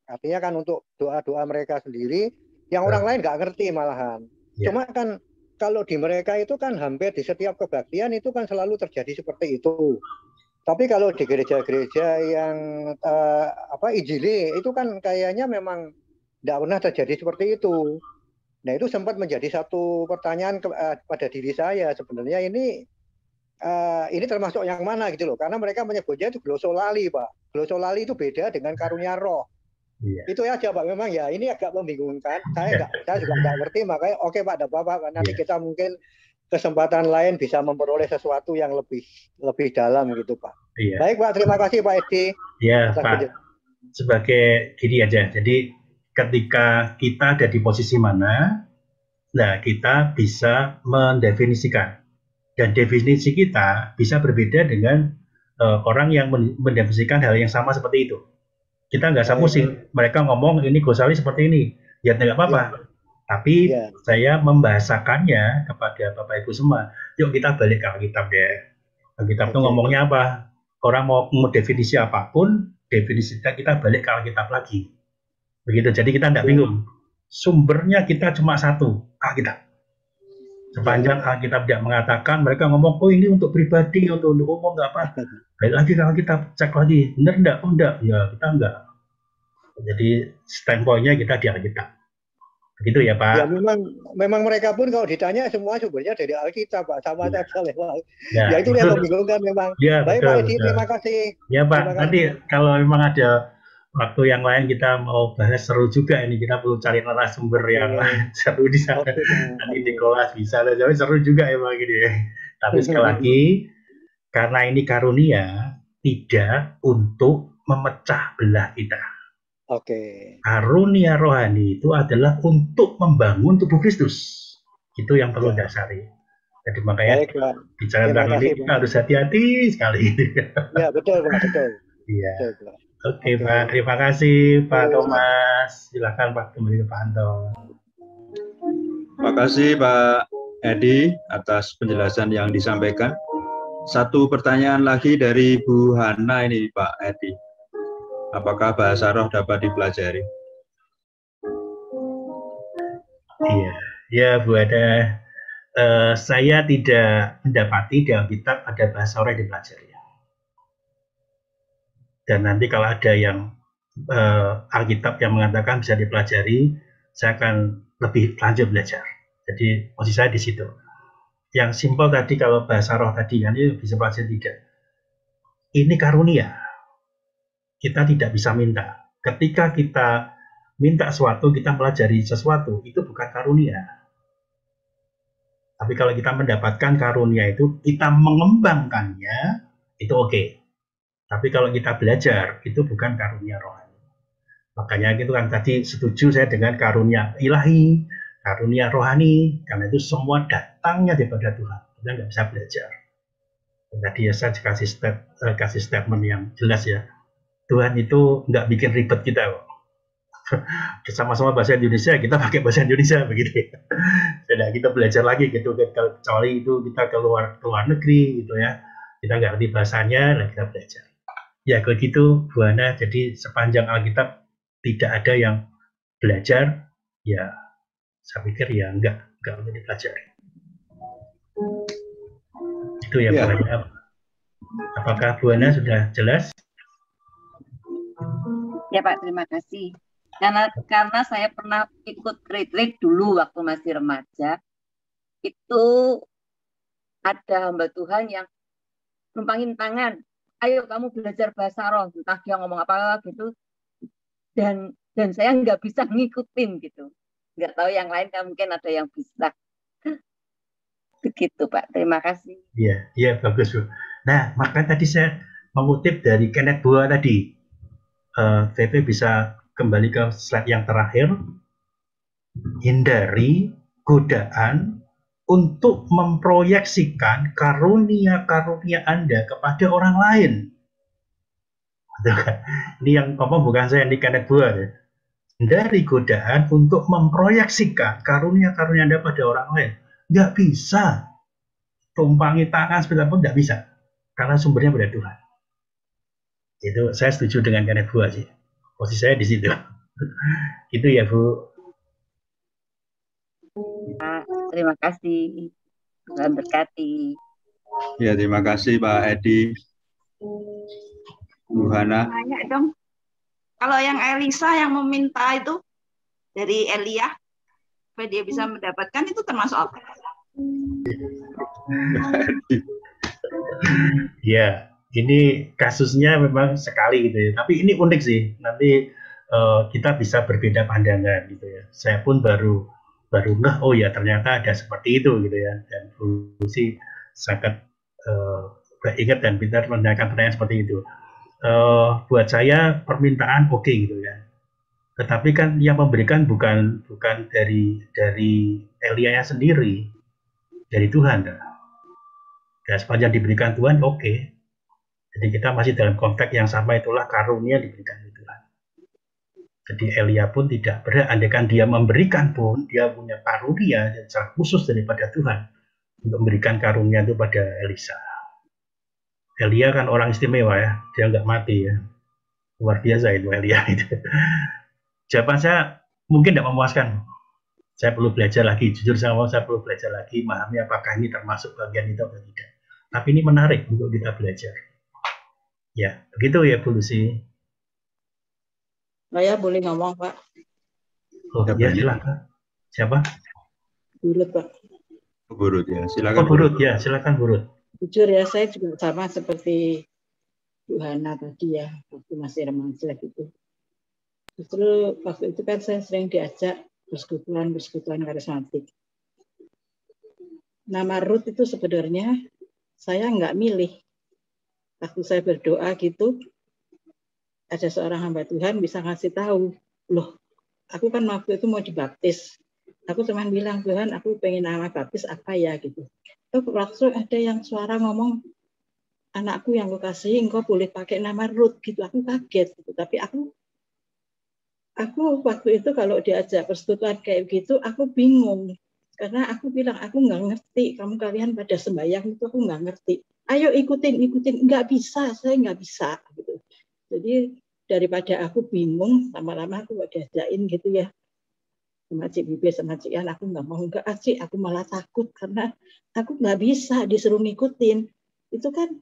Artinya kan untuk doa-doa mereka sendiri, yang orang lain nggak ngerti malahan. Cuma kan kalau di mereka itu kan hampir di setiap kebaktian itu kan selalu terjadi seperti itu. Tapi kalau di gereja-gereja yang Injili itu kan kayaknya memang tidak pernah terjadi seperti itu. Nah itu sempat menjadi satu pertanyaan pada diri saya sebenarnya ini termasuk yang mana gitu loh, karena mereka menyebutnya itu glosolali Pak. Glosolali itu beda dengan karunia roh. Itu aja Pak, memang ya ini agak membingungkan. Saya juga nggak ngerti, makanya oke Pak, ada Bapak nanti kita mungkin kesempatan lain bisa memperoleh sesuatu yang lebih dalam gitu Pak. Baik Pak, terima kasih Pak Edi. Ya Pak, sebagai gini aja, jadi ketika kita ada di posisi mana, nah kita bisa mendefinisikan, dan definisi kita bisa berbeda dengan orang yang mendefinisikan hal yang sama seperti itu. Kita nggak usah pusing, mereka ngomong ini glossary seperti ini, ya nggak apa-apa. Tapi saya membahasakannya kepada Bapak Ibu semua. Yuk kita balik ke Alkitab ya. Alkitab itu ngomongnya apa? Orang mau definisi apapun, definisi kita balik ke Alkitab lagi. Begitu, jadi kita tidak bingung. Sumbernya kita cuma satu, Alkitab. Sepanjang Alkitab tidak mengatakan, mereka ngomong, oh ini untuk pribadi, untuk umum, nggak apa. Balik lagi ke Alkitab, cek lagi, benar enggak? Oh enggak, ya kita enggak. Jadi standpointnya kita di Alkitab. Begitu ya Pak? Ya memang mereka pun kalau ditanya semua sumbernya dari Alkitab Pak, sama saja lewat. Ya itu yang membingungkan memang. Ya, baik Pak Edi, terima kasih. Ya Pak, nanti kalau memang ada waktu yang lain kita mau bahas, seru juga ini, kita perlu cari narasumber yang seru di sana. Nanti di kelas bisa, tapi seru juga ya Pak gini. Tapi sekali lagi, karena ini karunia, tidak untuk memecah belah kita. Karunia rohani itu adalah untuk membangun tubuh Kristus. Itu yang perlu dasari. Jadi makanya bicara tentang ini kita harus hati-hati sekali. Ya betul Pak, betul. Iya. Oke Pak, terima kasih Pak Thomas. Silakan Pak, kembali ke Pak Anton. Terima kasih Pak Edi atas penjelasan yang disampaikan. Satu pertanyaan lagi dari Bu Hana ini Pak Edi. Apakah bahasa roh dapat dipelajari? Iya, ya Bu Hana. Saya tidak mendapati di Alkitab ada bahasa roh yang dipelajari. Dan nanti kalau ada yang Alkitab yang mengatakan bisa dipelajari, saya akan lebih lanjut belajar. Jadi posisi saya di situ. Yang simpel tadi kalau bahasa roh tadi kan ini bisa pelajari tidak. Ini karunia. Kita tidak bisa minta. Ketika kita minta sesuatu, kita pelajari sesuatu, itu bukan karunia. Tapi kalau kita mendapatkan karunia itu, kita mengembangkannya, itu oke. Tapi kalau kita belajar, itu bukan karunia rohani. Makanya itu kan tadi setuju saya dengan karunia ilahi, karunia rohani, karena itu semua datangnya daripada Tuhan. Kita nggak bisa belajar. Dan tadi ya saya kasih statement yang jelas ya. Tuhan itu nggak bikin ribet kita kok. Sama-sama bahasa Indonesia, kita pakai bahasa Indonesia begitu ya. Tidak kita belajar lagi gitu, kecuali itu kita keluar negeri gitu ya. Kita nggak ngerti bahasanya, nah kita belajar. Ya kalau gitu Bu Hana, jadi sepanjang Alkitab tidak ada yang belajar, ya saya pikir ya enggak untuk dipelajari. Itu ya Bu Hana. Apakah Bu Ana sudah jelas? Ya Pak, terima kasih. Karena saya pernah ikut retreat dulu waktu masih remaja, itu ada hamba Tuhan yang numpangin tangan, ayo kamu belajar bahasa roh, entah dia ngomong apa gitu, dan saya nggak bisa ngikutin gitu, nggak tahu yang lain kan mungkin ada yang bisa. Begitu Pak, terima kasih. Iya, iya bagus Bu. Nah, makanya tadi saya mengutip dari Kenneth Boa tadi. VP bisa kembali ke slide yang terakhir. Hindari godaan untuk memproyeksikan karunia-karunia Anda kepada orang lain. Ini yang ngomong bukan saya, ini Kenneth Boa ya. Hindari godaan untuk memproyeksikan karunia-karunia Anda pada orang lain. Nggak bisa. Tumpangi tangan sebentar pun nggak bisa. Karena sumbernya pada Tuhan. Itu saya setuju dengan Kenneth Boa sih. Posisi saya di situ. Gitu ya Bu. Terima kasih. Tuhan berkati. Ya, terima kasih Pak Edi. Bu Hana. Tanya dong. Kalau yang Elisa yang meminta itu dari Elia, supaya dia bisa mendapatkan, itu termasuk apa? Ya, ini kasusnya memang sekali gitu ya. Tapi ini unik sih. Nanti kita bisa berbeda pandangan gitu ya. Saya pun baru ngeh, oh ya ternyata ada seperti itu gitu ya. Dan Bu Lucy sangat ingat dan pintar menanyakan pertanyaan seperti itu. Buat saya permintaan oke gitu ya. Tetapi kan yang memberikan bukan dari Elia sendiri, dari Tuhan. Dan sepanjang diberikan Tuhan oke. Jadi kita masih dalam konteks yang sama, itulah karunia diberikan oleh Tuhan. Jadi Elia pun tidak berhak, andaikan dia memberikan pun dia punya karunia secara khusus daripada Tuhan untuk memberikan karunia itu pada Elisa. Elia kan orang istimewa ya, dia nggak mati ya. Luar biasa itu Elia itu. Jawaban saya mungkin tidak memuaskan. Saya perlu belajar lagi, jujur saya perlu belajar lagi, memahami apakah ini termasuk bagian itu atau tidak. Tapi ini menarik untuk kita belajar. Ya, begitu ya Bu Lucy. Saya boleh ngomong Pak? Oh ya, silakan. Siapa? Burut Pak. Burut ya, silakan. Oh Burut ya, silakan Burut. Jujur ya, saya juga sama seperti Bu Hana tadi ya, waktu masih remaja gitu. Justru waktu itu kan saya sering diajak persekutuan karismatik. Nama Ruth itu sebenarnya saya nggak milih. Waktu saya berdoa gitu, ada seorang hamba Tuhan bisa ngasih tahu, loh, aku kan waktu itu mau dibaptis. Aku cuma bilang, Tuhan, aku pengen nama baptis apa ya gitu. Langsung ada yang suara ngomong, anakku yang kau kasihi, engkau boleh pakai nama Ruth gitu. Aku kaget gitu. Tapi aku waktu itu kalau diajak persekutuan kayak gitu, aku bingung. Karena aku bilang, aku nggak ngerti. Kamu kalian pada sembahyang itu aku nggak ngerti. Ayo ikutin. Nggak bisa, saya nggak bisa. Gitu. Jadi daripada aku bingung, lama-lama aku diajakin gitu ya. Sama Cik Bibi, sama Cik Yan, aku nggak mau. Nggak, Cik, aku malah takut. Karena aku nggak bisa disuruh ngikutin. Itu kan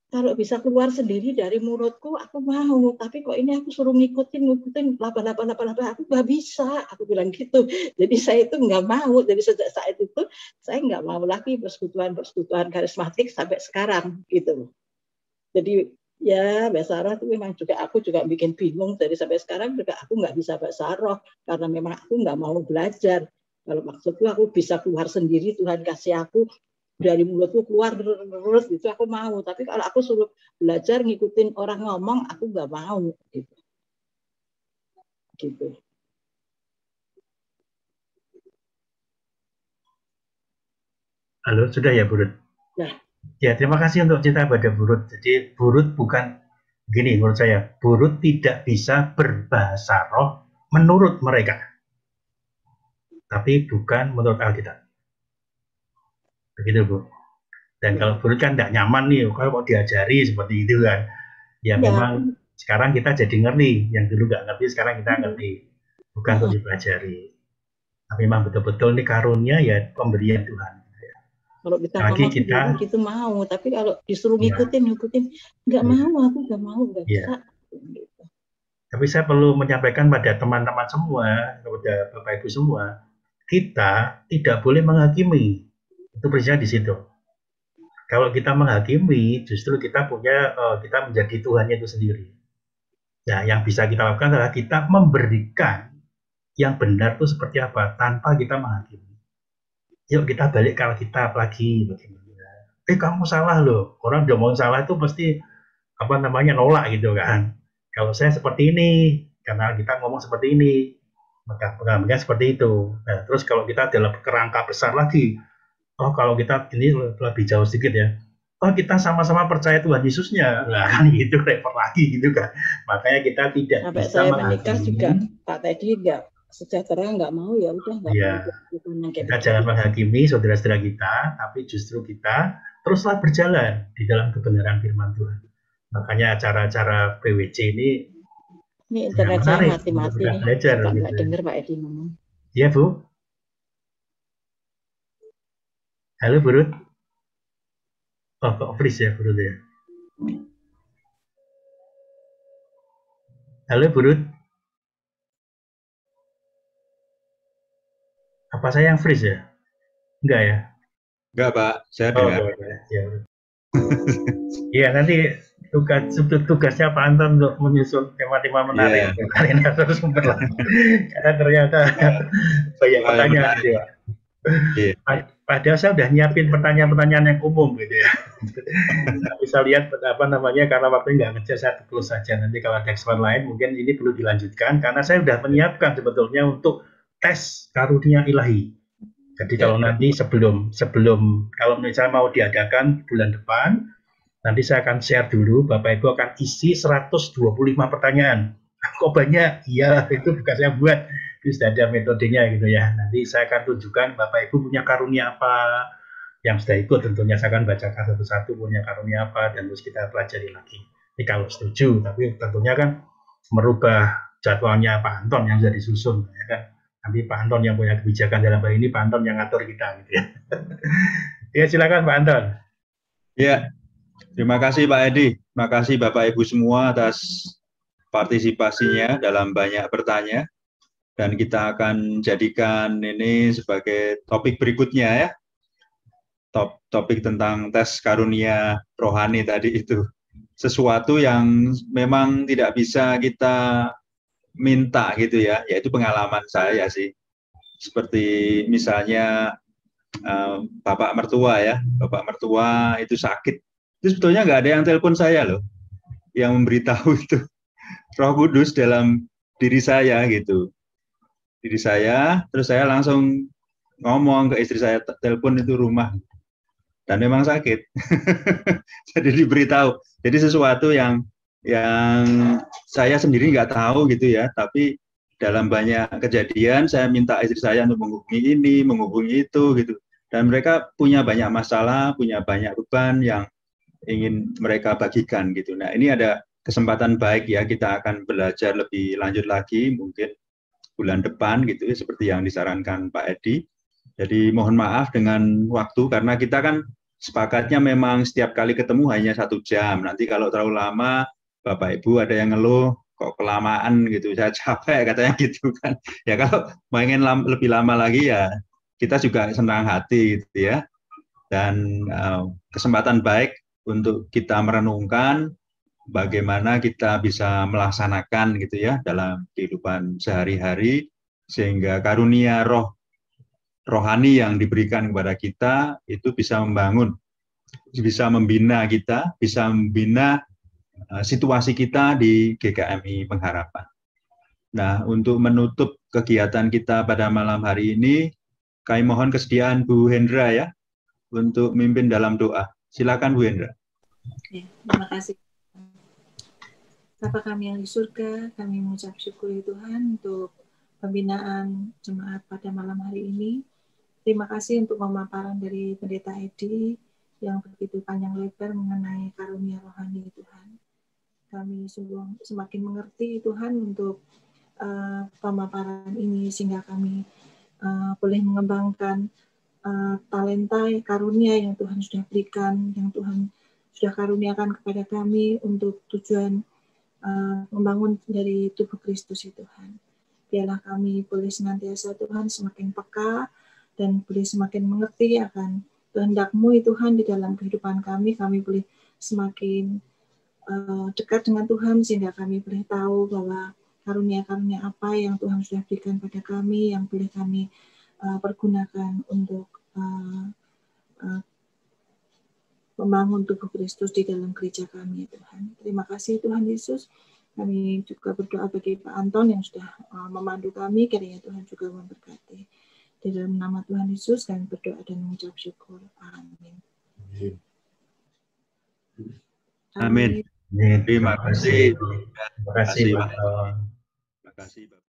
kalau bisa keluar sendiri dari mulutku, aku mau. Tapi kok ini aku suruh ngikutin 88, aku nggak bisa. Aku bilang gitu. Jadi saya itu nggak mau. Jadi sejak saat itu, saya nggak mau lagi persekutuan karismatik sampai sekarang. Gitu. Jadi ya bahasa roh itu memang juga aku juga bikin bingung. Jadi sampai sekarang juga aku nggak bisa bahasa roh. Karena memang aku nggak mau belajar. Kalau maksudku aku bisa keluar sendiri, Tuhan kasih aku dari mulutku keluar terus gitu aku mau, tapi kalau aku suruh belajar ngikutin orang ngomong aku nggak mau gitu. Halo, sudah ya Burut? Ya, terima kasih untuk cerita pada Burut. Jadi Burut bukan gini menurut saya, Burut tidak bisa berbahasa roh menurut mereka, tapi bukan menurut Alkitab. Begitu Bu. Dan kalau Burut kan tidak nyaman nih, kalau diajari seperti itu kan. Ya memang sekarang kita jadi ngerti, yang dulu nggak ngerti sekarang kita ngerti. Bukan untuk dipelajari. Tapi memang betul-betul ini karunia ya pemberian Tuhan. Kalau kita Lagi ngomong kita gitu mau, tapi kalau disuruh ya, ngikutin nggak ya, mau, aku nggak ya. bisa. Gitu. Tapi saya perlu menyampaikan pada teman-teman semua, kepada Bapak Ibu semua, kita tidak boleh menghakimi. Itu prinsipnya di situ. Kalau kita menghakimi, justru kita kita menjadi Tuhannya itu sendiri. Nah, yang bisa kita lakukan adalah kita memberikan yang benar itu seperti apa, tanpa kita menghakimi. Yuk kita balik ke Alkitab lagi, bagaimana? Kamu salah loh. Orang udah mau salah itu pasti nolak gitu kan. Kalau saya seperti ini, karena kita ngomong seperti ini, maka pengambilan seperti itu. Nah, terus kalau kita dalam kerangka besar lagi, kalau kita ini lebih jauh sedikit ya, kita sama-sama percaya Tuhan Yesusnya, nah kan gitu repot lagi gitu kan. Makanya kita tidak sampai bisa saya menikah juga Pak Teddy nggak sejahtera, nggak mau, ya udah nggak mau. Kita jangan menghakimi saudara-saudara kita, tapi justru kita teruslah berjalan di dalam kebenaran firman Tuhan. Makanya acara-acara PWC ini internet saya mati-mati nih, belajar nggak gitu. dengar Pak Edi ngomong. Iya Bu. Halo Bu Ruth. Oh, kok freeze ya Bu Ruth ya. Halo Bu Ruth. Apa saya yang freeze ya? Enggak ya? Enggak Pak, saya dengar. Iya, nanti tugasnya Pak Anton untuk menyusun tema-tema menarik. Kalian harus memperlah. Karena ternyata banyak pertanyaan gitu ya. Padahal saya udah nyiapin pertanyaan-pertanyaan yang umum gitu ya. Bisa lihat karena waktunya nggak ngejar, saya close saja. Nanti kalau ada kesempatan lain mungkin ini perlu dilanjutkan karena saya sudah menyiapkan sebetulnya untuk tes karunia ilahi. Jadi kalau nanti sebelum kalau misalnya mau diadakan bulan depan, nanti saya akan share dulu, Bapak Ibu akan isi 125 pertanyaan. Kok banyak? Iya, itu bukan saya buat. Itu sudah ada metodenya gitu ya. Nanti saya akan tunjukkan Bapak Ibu punya karunia apa. Yang sudah ikut tentunya saya akan bacakan satu-satu punya karunia apa, dan terus kita pelajari lagi. Ini kalau setuju, tapi tentunya kan merubah jadwalnya Pak Anton yang sudah disusun. Ya kan? Nanti Pak Anton yang punya kebijakan dalam hal ini, Pak Anton yang ngatur kita. Gitu ya. Ya silakan Pak Anton. Ya. Terima kasih Pak Edi, terima kasih Bapak Ibu semua atas partisipasinya dalam banyak bertanya, dan kita akan jadikan ini sebagai topik berikutnya ya, topik tentang tes karunia rohani tadi itu, sesuatu yang memang tidak bisa kita minta gitu ya, yaitu pengalaman saya sih, seperti misalnya Bapak mertua ya, Bapak mertua itu sakit. Itu sebetulnya nggak ada yang telepon saya loh, yang memberitahu itu Roh Kudus dalam diri saya gitu, diri saya. Terus saya langsung ngomong ke istri saya, telepon itu rumah, dan memang sakit. Jadi diberitahu. Jadi sesuatu yang saya sendiri nggak tahu gitu ya, tapi dalam banyak kejadian saya minta istri saya untuk menghubungi ini, menghubungi itu gitu, dan mereka punya banyak masalah, punya banyak beban yang ingin mereka bagikan gitu. Nah, ini ada kesempatan baik ya, kita akan belajar lebih lanjut lagi mungkin bulan depan gitu ya, seperti yang disarankan Pak Edi. Jadi mohon maaf dengan waktu, karena kita kan sepakatnya memang setiap kali ketemu hanya 1 jam. Nanti kalau terlalu lama, Bapak Ibu ada yang ngeluh, kok kelamaan gitu, saya capek katanya gitu kan. Ya kalau pengen lebih lama lagi ya kita juga senang hati gitu ya. Dan kesempatan baik untuk kita merenungkan bagaimana kita bisa melaksanakan gitu ya dalam kehidupan sehari-hari, sehingga karunia rohani yang diberikan kepada kita itu bisa membangun, bisa membina kita, bisa membina situasi kita di GKMI Pengharapan. Nah, untuk menutup kegiatan kita pada malam hari ini, kami mohon kesediaan Bu Hendra ya untuk mimpin dalam doa. Silakan Bu Hendra. Ya, terima kasih. Bapa kami yang di surga, kami mengucap syukur ya Tuhan untuk pembinaan jemaat pada malam hari ini. Terima kasih untuk pemaparan dari Pendeta Edi yang begitu panjang lebar mengenai karunia rohani Tuhan. Kami sungguh semakin mengerti Tuhan untuk pemaparan ini, sehingga kami boleh mengembangkan talenta, karunia yang Tuhan sudah berikan, yang Tuhan sudah karuniakan kepada kami untuk tujuan membangun dari tubuh Kristus ya Tuhan. Biarlah kami boleh senantiasa Tuhan semakin peka dan boleh semakin mengerti akan kehendak-Mu ya Tuhan di dalam kehidupan kami. Kami boleh semakin dekat dengan Tuhan sehingga kami boleh tahu bahwa karunia-karunia apa yang Tuhan sudah berikan pada kami yang boleh kami pergunakan untuk membangun tubuh Kristus di dalam gereja kami ya Tuhan. Terima kasih Tuhan Yesus. Kami juga berdoa bagi Pak Anton yang sudah memandu kami, kiranya Tuhan juga memberkati. Di dalam nama Tuhan Yesus kami berdoa dan mengucap syukur. Amin. Amin. Amin. Terima kasih. Terima kasih Pak Anton. Terima kasih.